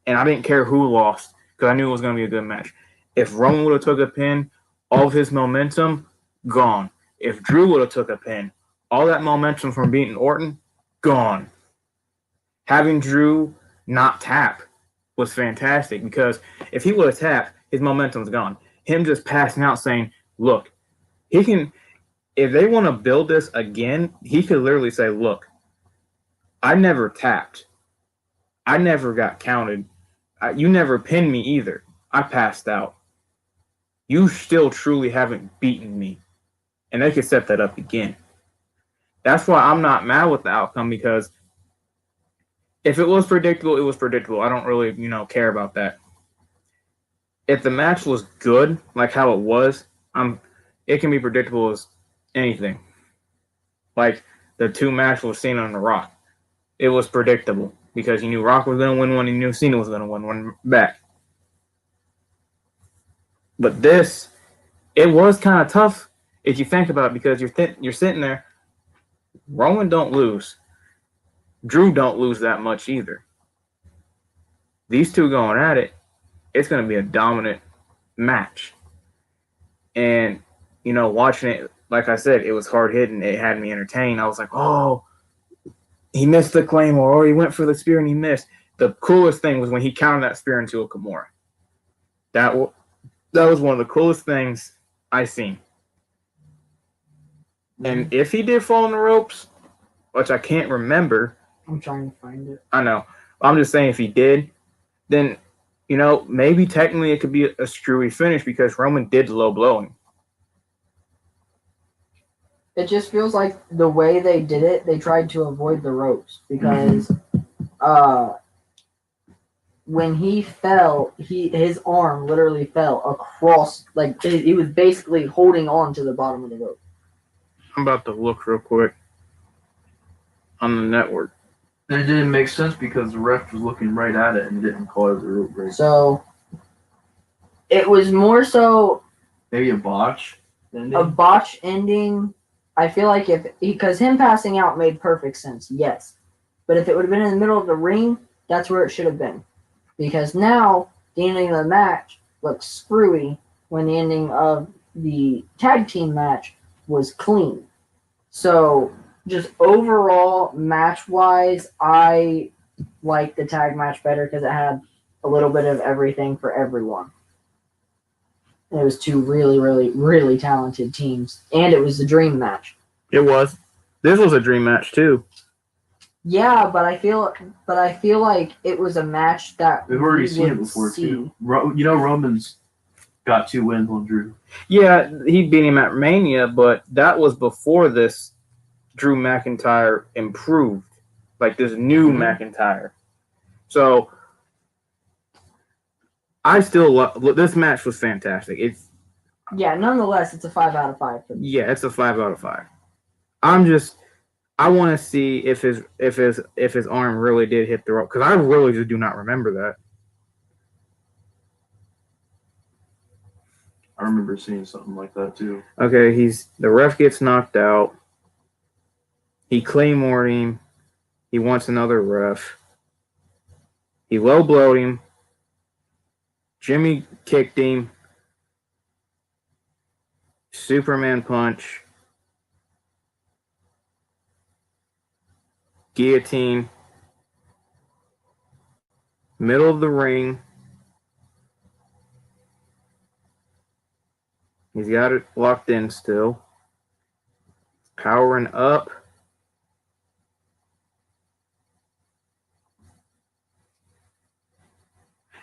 S1: and I didn't care who lost, because I knew it was going to be a good match. If Roman would have took a pin, all of his momentum, gone. If Drew would have took a pin, all that momentum from beating Orton, gone. Having Drew not tap was fantastic because if he would have tapped, his momentum's gone. Him just passing out saying, look, he can, if they want to build this again, he could literally say, look, I never tapped. I never got counted. You never pinned me either. I passed out. You still truly haven't beaten me. And they could set that up again. That's why I'm not mad with the outcome because if it was predictable, it was predictable. I don't really, care about that. If the match was good, like how it was, it can be predictable as anything. Like the 2 matches we've seen on The Rock. It was predictable because you knew Rock was going to win one and you knew Cena was going to win one back. But it was kind of tough if you think about it because you're sitting there. Roman don't lose. Drew don't lose that much either. These two going at it, it's going to be a dominant match. And, watching it, like I said, it was hard hitting. It had me entertained. I was like, oh, he missed the Claymore, or he went for the spear and he missed. The coolest thing was when he counted that spear into a Kimura. That was one of the coolest things I seen. And if he did fall in the ropes, which I can't remember.
S2: I'm trying to find it.
S1: I know. I'm just saying if he did, then, maybe technically it could be a screwy finish because Roman did low blowing.
S2: It just feels like the way they did it, they tried to avoid the ropes because when he fell, his arm literally fell across, like he was basically holding on to the bottom of the rope.
S1: I'm about to look real quick on the network.
S3: And it didn't make sense because the ref was looking right at it and didn't call it the rope break.
S2: So it was more so
S3: maybe a botch ending.
S2: A botch ending. I feel like because him passing out made perfect sense, yes. But if it would have been in the middle of the ring, that's where it should have been. Because now the ending of the match looks screwy when the ending of the tag team match was clean. So just overall match-wise, I like the tag match better because it had a little bit of everything for everyone. And it was two really, really, really talented teams. And it was the dream match.
S1: It was. This was a dream match too.
S2: Yeah, but I feel like it was a match that
S3: we've already seen it before too. Roman's got 2 wins on Drew.
S1: Yeah, he beat him at Mania, but that was before this Drew McIntyre improved, like this new McIntyre. So I still love this match. Was fantastic.
S2: Nonetheless, it's a 5 out of 5 for me.
S1: Yeah, it's a 5 out of 5. I want to see if his arm really did hit the rope because I really just do not remember that.
S3: I remember seeing something like that too.
S1: Okay, the ref gets knocked out. He claymored him. He wants another ref. He low blowed him. Jimmy kicked him. Superman punch. Guillotine. Middle of the ring. He's got it locked in still. Powering up.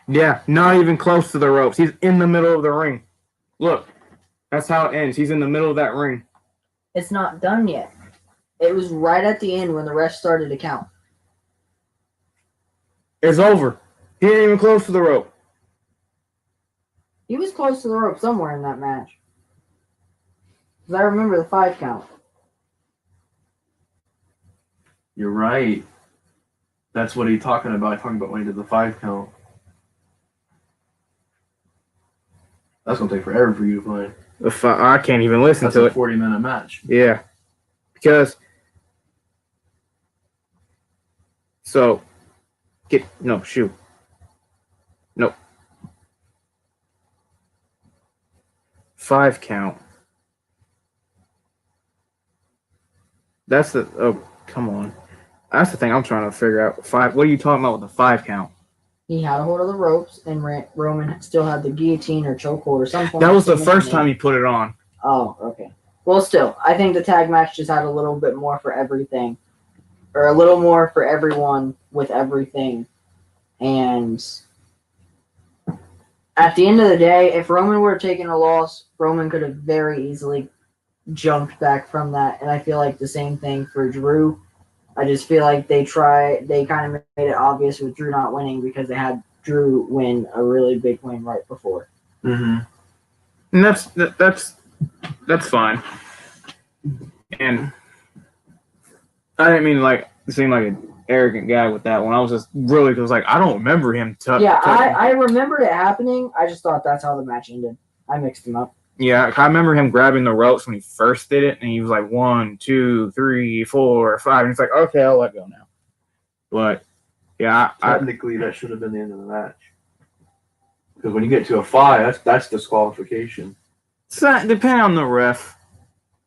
S1: Yeah, not even close to the ropes. He's in the middle of the ring. Look, that's how it ends. He's in the middle of that ring.
S2: It's not done yet. It was right at the end when the ref started to count.
S1: It's over. He ain't even close to the rope.
S2: He was close to the rope somewhere in that match. Because I remember the 5 count.
S3: You're right. That's what he's talking about. Talking about when he did the 5 count. That's gonna take forever for you to find.
S1: I can't even listen to it.
S3: That's a 40-minute match.
S1: Yeah, because shoot. Nope. 5 count. That's the come on. That's the thing I'm trying to figure out. 5. What are you talking about with the 5 count?
S2: He had a hold of the ropes, and Roman still had the guillotine or chokehold or something.
S1: That was the first time he put it on.
S2: Oh, okay. Well, still, I think the tag match just had a little bit more for everything. Or a little more for everyone with everything. And at the end of the day, if Roman were taking a loss, Roman could have very easily jumped back from that. And I feel like the same thing for Drew. I just feel like they kind of made it obvious with Drew not winning because they had Drew win a really big win right before.
S1: Mm-hmm. And that's fine. And I didn't mean to seem like an arrogant guy with that one. I was just really I don't remember him.
S2: I remembered it happening. I just thought that's how the match ended. I mixed them up.
S1: Yeah, I remember him grabbing the ropes when he first did it, and he was like 1, 2, 3, 4, 5, and he's like, okay, I'll let go now. But yeah,
S3: Technically, that should have been the end of the match. Because when you get to a 5, that's disqualification.
S1: it's not depending on the ref.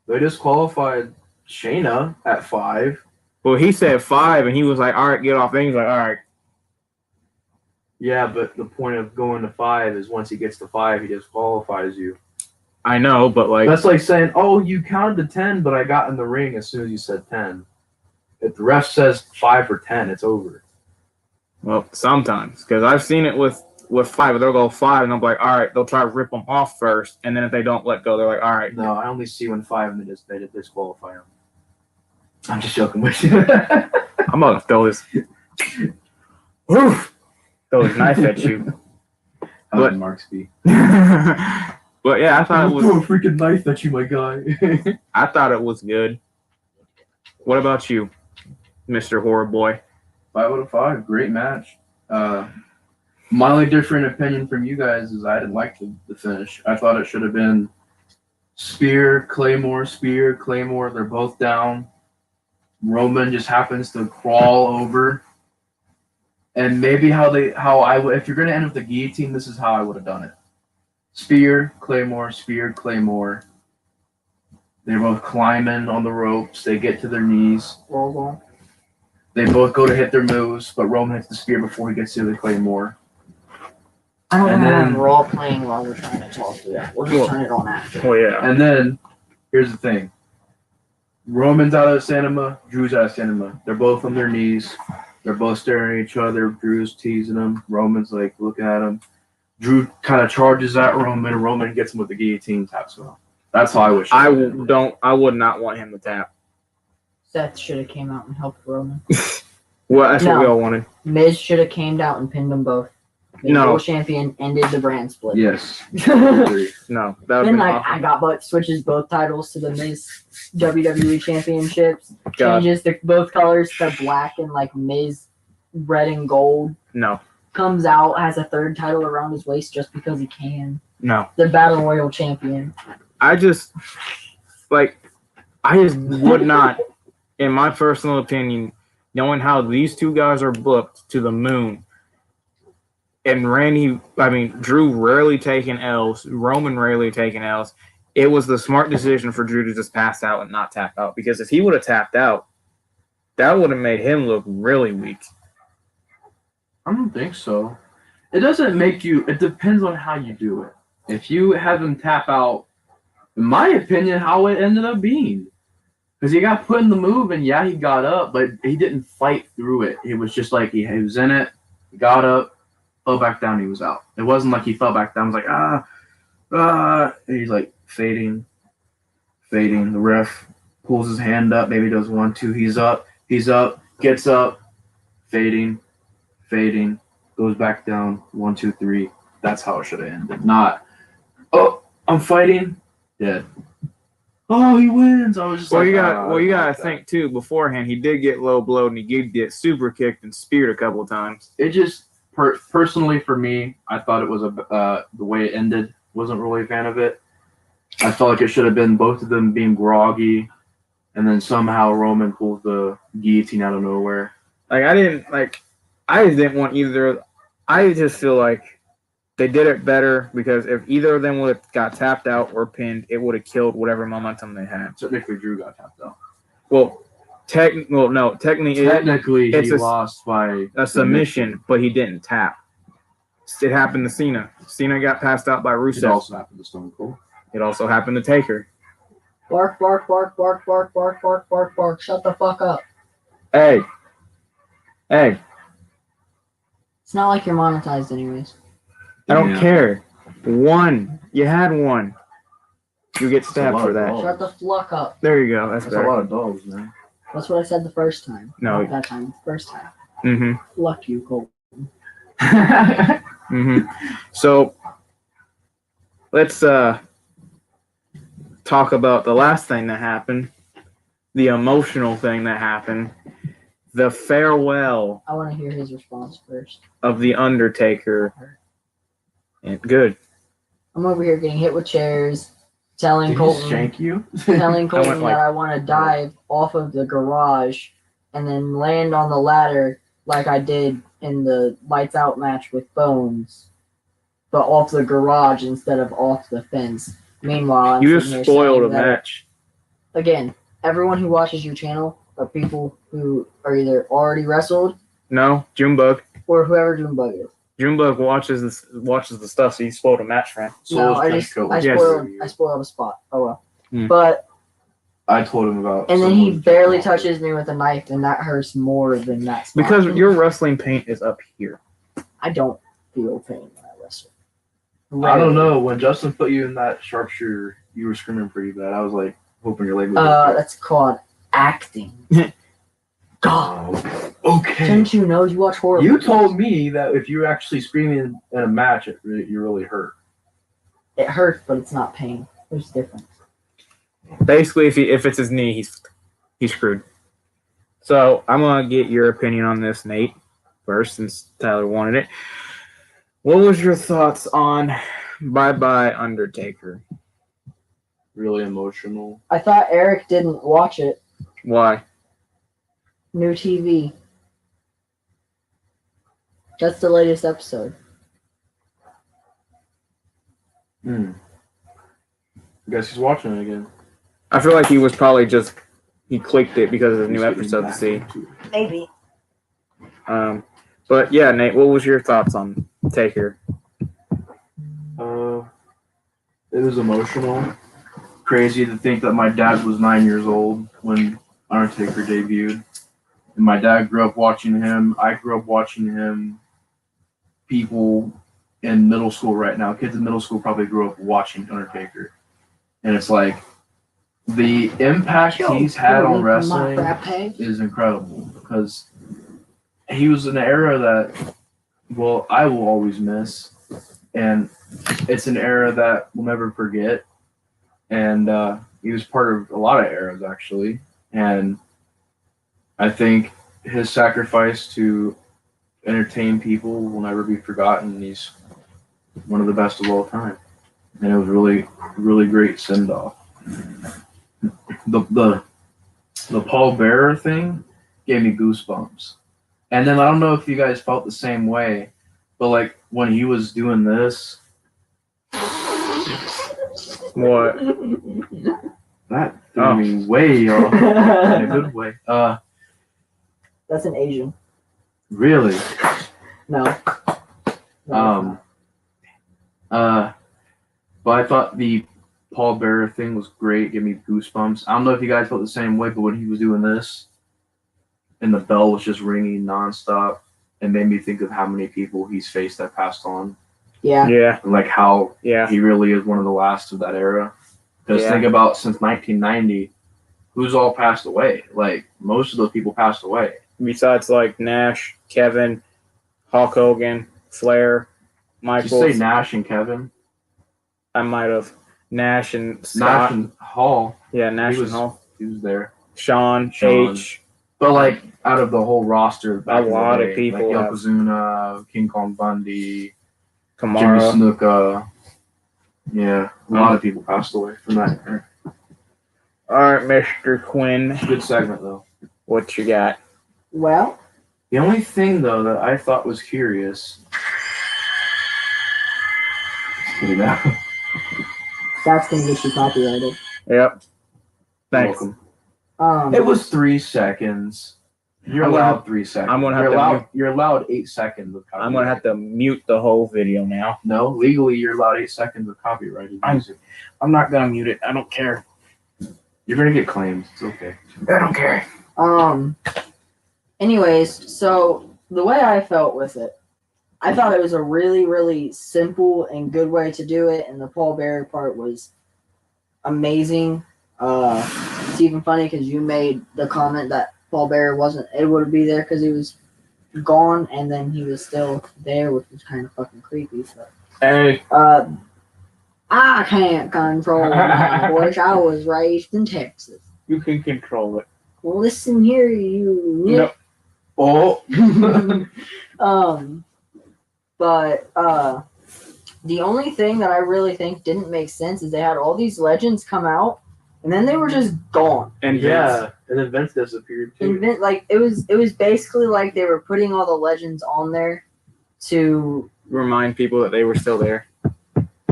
S3: They disqualified Shayna at 5.
S1: Well, he said 5, and he was like, all right, get off. Then he's like, all right.
S3: Yeah, but the point of going to 5 is once he gets to 5, he disqualifies you.
S1: I know, but like
S3: That's like saying, oh, you counted to 10, but I got in the ring as soon as you said 10. If the ref says 5 or 10, it's over.
S1: well, sometimes because I've seen it with 5. They'll go 5, and I'm like, all right, they'll try to rip them off first, and then if they don't let go, they're like, all right.
S3: No, I only see when 5 and they disqualify him. I'm just joking with you.
S1: I'm about to throw this. Oof, throw this knife at you.
S3: How
S1: But-
S3: would Marks be?
S1: But yeah, I thought it was.
S3: Throw a freaking knife at you, my guy.
S1: I thought it was good. What about you, Mr. Horror Boy?
S3: 5 out of 5, great match. My only different opinion from you guys is I didn't like the finish. I thought it should have been spear, Claymore. They're both down. Roman just happens to crawl over. And maybe if you're gonna end with the guillotine, this is how I would have done it. Spear, Claymore. They're both climbing on the ropes. They get to their knees. They both go to hit their moves, but Roman hits the spear before he gets to the Claymore.
S2: I don't
S3: And
S2: know.
S3: then-
S2: We're all playing while we're trying to talk through that. We'll just turn it on after.
S1: Oh yeah.
S3: And then, here's the thing. Roman's out of cinema. Drew's out of cinema. They're both on their knees. They're both staring at each other. Drew's teasing him. Roman's like looking at him. Drew kind of charges at Roman. Roman gets him with the guillotine, taps him. That's how I wish.
S1: I would not want him to tap.
S2: Seth should have came out and helped Roman.
S1: Well, that's what we
S2: No.
S1: all wanted.
S2: Miz should have came out and pinned them both. Made
S1: No.
S2: world champion, ended the brand split.
S3: Yes.
S2: Then
S1: No, that would have been
S2: like
S1: awesome.
S2: I got but switches both titles to the Miz WWE championships.
S1: God,
S2: Changes both colors to black and like Miz red and gold.
S1: no,
S2: Comes out, has a third title around his waist just because he can.
S1: no.
S2: The Battle Royal champion.
S1: I just would not, in my personal opinion, knowing how these two guys are booked to the moon. And Drew rarely taking L's, Roman rarely taking L's. It was the smart decision for Drew to just pass out and not tap out. Because if he would have tapped out, that would have made him look really weak.
S3: I don't think so. It doesn't make you. It depends on how you do it. If you have him tap out, in my opinion, how it ended up being. Because he got put in the move, and yeah, he got up, but he didn't fight through it. It was just like he was in it, he got up, fell back down, he was out. It wasn't like he fell back down, was like, and he's like fading. The ref pulls his hand up, maybe does 1, 2, he's up, gets up, fading, goes back down, 1, 2, 3. That's how it should have ended. Not, oh, I'm fighting, dead. Oh, he wins. I was just
S1: You
S3: like,
S1: gotta think too. Beforehand, he did get low blowed and he did get super kicked and speared a couple of times.
S3: It just personally for me, I thought it was the way it ended. Wasn't really a fan of it. I felt like it should have been both of them being groggy, and then somehow Roman pulls the guillotine out of nowhere.
S1: I just didn't want either. I just feel like they did it better because if either of them would have got tapped out or pinned, it would have killed whatever momentum they had.
S3: Technically, Drew got tapped out.
S1: Technically,
S3: Technically,
S1: it's
S3: he
S1: a-
S3: lost by
S1: a submission, but he didn't tap. It happened to Cena. Cena got passed out by
S3: It
S1: Rusev.
S3: also happened to Stone Cold.
S1: It also happened to Taker.
S2: Bark, bark, bark, bark, bark, bark, bark, bark, bark. Shut the fuck up.
S1: Hey.
S2: It's not like you're monetized anyways.
S1: I don't
S3: Yeah.
S1: care. One. You had one. You get
S3: a
S1: stabbed
S3: lot
S1: for
S3: of
S1: that.
S3: balls.
S2: Shut the fuck up.
S1: There you go. That's
S3: That's a
S1: better.
S3: lot of dogs, man.
S2: That's what I said the first time.
S1: No.
S2: Not that time. The first time.
S1: Mm-hmm.
S2: Fuck you, Cole.
S1: Mm-hmm. So let's talk about the last thing that happened. The emotional thing that happened. The farewell
S2: I want to hear his response first.
S1: of The Undertaker. And good.
S2: I'm over here getting hit with chairs. telling
S3: Did he
S2: Colton,
S3: shank you?
S2: telling Colton
S1: like-
S2: that I want to dive off of the garage and then land on the ladder like I did in the lights out match with Bones, but off the garage instead of off the fence. Meanwhile, I'm
S1: You
S2: sitting here
S1: just spoiled a
S2: saying that
S1: match.
S2: again, everyone who watches your channel are people who are either already wrestled
S1: No, Junebug.
S2: or whoever Junebug is.
S1: Junebug watches the stuff, so you spoiled a match for him.
S2: No, I
S3: Trench coat was
S1: Yes.
S2: spoiled a spot. Oh well.
S1: Hmm.
S2: But
S3: I told him about.
S2: and then he
S3: someone
S2: barely
S3: jumping off
S2: touches me with a knife, and that hurts more than that spot.
S1: Because your wrestling paint is up here.
S2: I don't feel pain when I wrestle.
S3: I don't know. When Justin put you in that sharpshooter, you were screaming pretty bad. I was like hoping your leg would.
S2: That's called acting. God,
S3: Okay.
S2: didn't you know you watch horror?
S3: You told me that if you were actually screaming in a match, you really hurt.
S2: It hurts, but it's not pain. There's a difference.
S1: Basically, if it's his knee, he's screwed. So I'm gonna get your opinion on this, Nate, first, since Tyler wanted it. What was your thoughts on Bye Bye Undertaker?
S3: Really emotional.
S2: I thought Eric didn't watch it.
S1: Why?
S2: New TV. That's the latest episode.
S3: I guess he's watching it again.
S1: I feel like he was probably he clicked it because of the new episode to see.
S2: Maybe.
S1: But yeah, Nate, what was your thoughts on Taker?
S3: It was emotional. Crazy to think that my dad was 9 years old when Undertaker debuted. And my dad grew up watching him. I grew up watching him. People in middle school right now, kids in middle school probably grew up watching Undertaker. And it's like the impact he's had on wrestling is incredible because he was in an era that, well, I will always miss. And it's an era that we'll never forget. And he was part of a lot of eras, actually. And I think his sacrifice to entertain people will never be forgotten. He's one of the best of all time. And it was really, really great send-off. The Paul Bearer thing gave me goosebumps. And then I don't know if you guys felt the same way, but like when he was doing this,
S1: What?
S3: that threw me way off in a good way.
S2: That's an Asian.
S3: Really?
S2: No.
S3: But I thought the Paul Bearer thing was great. Gave me goosebumps. I don't know if you guys felt the same way, but when he was doing this, and the bell was just ringing nonstop, it made me think of how many people he's faced that passed on.
S2: Yeah.
S1: Yeah.
S3: And like how
S1: Yeah.
S3: he really is one of the last of that era. Because
S1: Yeah.
S3: think about since 1990, who's all passed away? Like most of those people passed away.
S1: Besides like Nash, Kevin, Hulk Hogan, Flair,
S3: Did
S1: Michaels.
S3: you say Nash and Kevin?
S1: I might have. Nash and
S3: Nash
S1: Scott.
S3: and Hall.
S1: Yeah, Nash
S3: He was-
S1: and Hall.
S3: He was there.
S1: Sean,
S3: Sean.
S1: H.
S3: But like out of the whole roster, back in the
S1: lot of
S3: day,
S1: people
S3: like
S1: have-
S3: Yokozuna, King Kong Bundy, Jimmy
S1: Kamara.
S3: Snuka. Yeah, a lot of people passed away from that era.
S1: All right, Mr. Quinn,
S3: Good segment though.
S1: what you got?
S2: Well,
S3: The only thing though that I thought was curious. Just kidding now.
S2: that's gonna get you copyrighted.
S1: Yep. Thanks.
S3: Welcome. It was 3 seconds. You're
S1: I'm gonna
S3: allowed
S1: have-
S3: 3 seconds.
S1: I'm gonna have
S3: you're
S1: to
S3: allowed.
S1: mute-
S3: You're allowed 8 seconds of copyright.
S1: I'm gonna have to mute the whole video now.
S3: No, legally you're allowed 8 seconds of copyrighted music.
S1: I'm not gonna mute it. I don't care.
S3: You're gonna get claims. It's okay.
S1: I don't care.
S2: Anyways, so the way I felt with it, I thought it was a really, really simple and good way to do it, and the Paul Bearer part was amazing. It's even funny because you made the comment that Paul Bearer wasn't able to be there because he was gone, and then he was still there, which was kind of fucking creepy. So,
S1: Hey.
S2: I can't control my voice. I was raised in Texas.
S1: You can control it.
S2: Well, listen here, you.
S1: No.
S3: Oh.
S2: But The only thing that I really think didn't make sense is they had all these legends come out, and then they were just gone.
S1: And
S3: Yeah, and then Vince disappeared too.
S2: And like it was basically like they were putting all the legends on there to
S1: remind people that they were still there.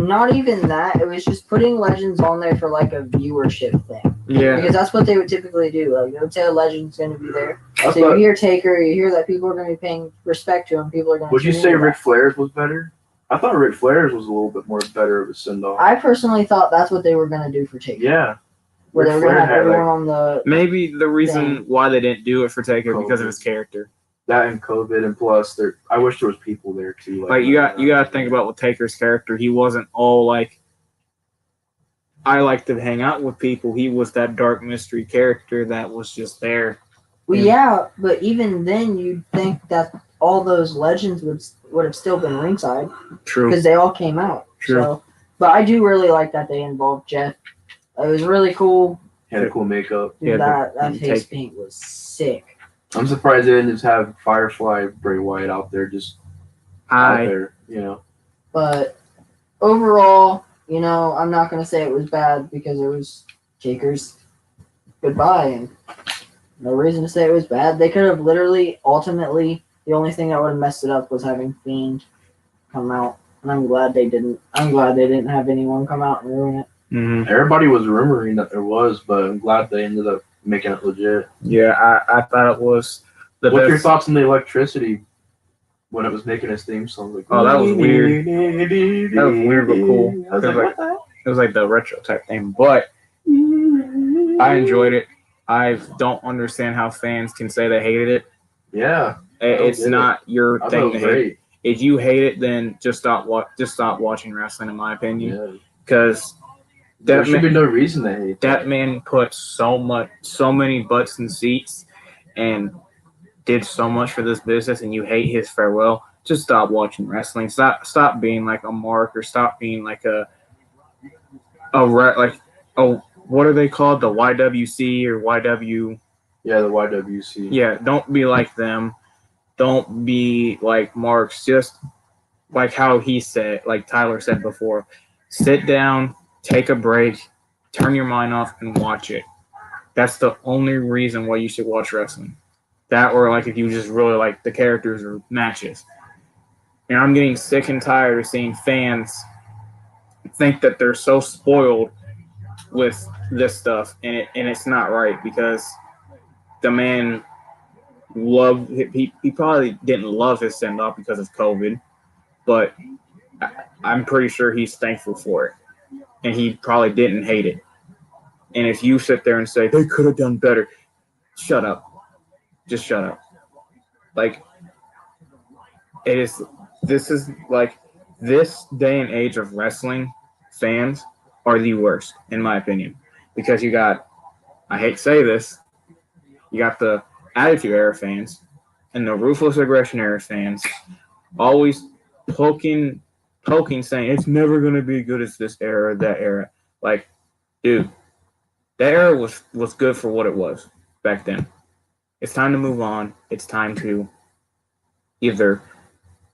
S2: not even that. It was just putting legends on there for like a viewership thing.
S1: Yeah.
S2: Because that's what they would typically do. Like they would say a legend's going to be there.
S3: I
S2: So you
S3: thought,
S2: hear Taker, you hear that people are going to be paying respect to him. People are going to.
S3: would you say Ric Flair's was better? I thought Ric Flair's was a little bit more better of a send off.
S2: I personally thought that's what they were going to do for Taker.
S3: Yeah.
S2: Where they were going to have
S3: Flair had,
S2: everyone on the.
S1: Maybe the reason why they didn't do it for Taker because of his character.
S3: That and COVID, and plus, I wish there was people there too.
S1: Like you got to think about with Taker's character. He wasn't all like, I like to hang out with people. He was that dark mystery character that was just there.
S2: Well, yeah, but even then, you'd think that all those legends would have still been ringside.
S1: True.
S2: Because they all came out.
S1: True.
S2: So, but I do really like that they involved Jeff. It was really cool.
S3: He had cool makeup.
S2: Dude, that face paint was sick.
S3: I'm surprised they didn't just have Firefly Bray Wyatt out there, just out there, you know.
S2: But overall, you know, I'm not gonna say it was bad because it was Taker's goodbye, and no reason to say it was bad. They could have literally, ultimately, the only thing that would have messed it up was having Fiend come out, and I'm glad they didn't. I'm glad they didn't have anyone come out and ruin it.
S1: Mm-hmm.
S3: Everybody was rumoring that there was, but I'm glad they ended up making it legit.
S1: Yeah, I thought it was the
S3: What's
S1: best.
S3: your thoughts on the electricity when it was making its theme song? Like,
S1: oh, that was weird. That was weird but cool.
S3: I was like, what the?
S1: It was like the retro type thing, but I enjoyed it. I don't understand how fans can say they hated it.
S3: Yeah,
S1: It's not your
S3: I thought it
S1: thing
S3: was
S1: to hate.
S3: great.
S1: If you hate it, then just stop watching wrestling, in my opinion.
S3: Yeah.
S1: Because
S3: There should be no reason to hate
S1: that man put so many butts in seats and did so much for this business, and you hate his farewell. Just stop watching wrestling. Stop being like a mark, or stop being like what are they called? The YWC or YW?
S3: Yeah, the YWC.
S1: Yeah, don't be like them. Don't be like marks. Just like how he said, like Tyler said before, sit down, take a break, turn your mind off, and watch it. That's the only reason why you should watch wrestling. That, or like if you just really like the characters or matches. And I'm getting sick and tired of seeing fans think that they're so spoiled with this stuff, and it's not right, because the man loved. He probably didn't love his send off because of COVID, but I'm pretty sure he's thankful for it, and he probably didn't hate it. And if you sit there and say they could have done better, shut up. Just shut up. Like, this is like, this day and age of wrestling, fans are the worst, in my opinion. Because you got, I hate to say this, you got the Attitude Era fans and the Ruthless Aggression Era fans always poking, saying it's never going to be as good as this era or that era. Like, dude, that era was good for what it was back then. It's time to move on. It's time to either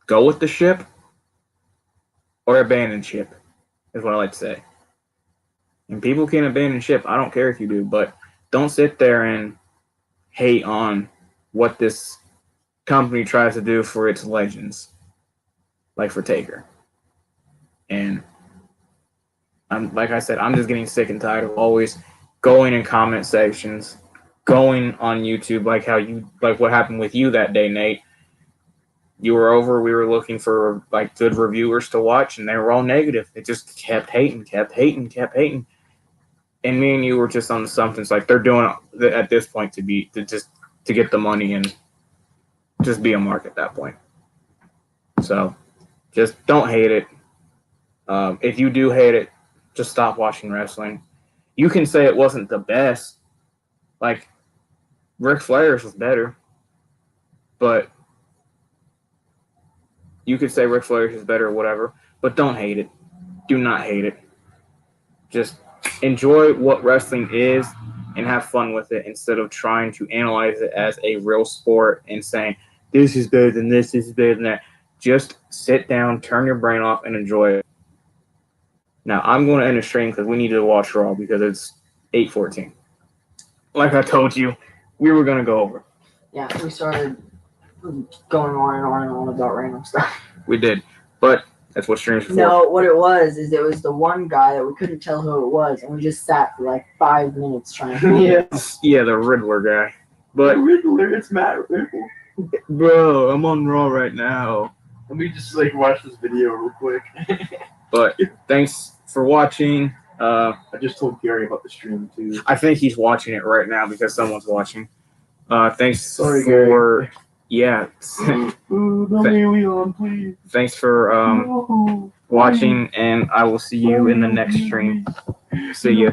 S1: go with the ship or abandon ship, is what I like to say. And people can abandon ship. I don't care if you do, but don't sit there and hate on what this company tries to do for its legends, like for Taker. And like I said, I'm just getting sick and tired of always going in comment sections, going on YouTube, like what happened with you that day, Nate. You were over, we were looking for like good reviewers to watch, and they were all negative. It just kept hating. And me and you were just on something. It's like they're doing it at this point to get the money and just be a mark at that point. So just don't hate it. If you do hate it, just stop watching wrestling. You can say it wasn't the best. Like, Ric Flair's was better. But you could say Ric Flair's is better or whatever. But don't hate it. Do not hate it. Just enjoy what wrestling is and have fun with it, instead of trying to analyze it as a real sport and saying, this is better than this is better than that. Just sit down, turn your brain off, and enjoy it. Now I'm going to end the stream because we need to watch Raw because it's 8:14. Like I told you, we were going to go over.
S2: Yeah, we started going on and on and on about random stuff.
S1: We did, but that's what streams are for.
S2: No, what it was is it was the one guy that we couldn't tell who it was, and we just sat for like 5 minutes trying to find it.
S1: Yeah, the Riddler guy. But
S3: Riddler, it's Matt Riddle.
S1: bro, I'm on Raw right now.
S3: Let me just like watch this video real quick.
S1: But thanks for watching.
S3: I just told Gary about the stream too.
S1: I think he's watching it right now because someone's watching. Thanks
S3: Sorry,
S1: for
S3: Gary.
S1: yeah.
S3: Don't leave me on, please.
S1: Thanks for watching, and I will see you in the next stream. See ya.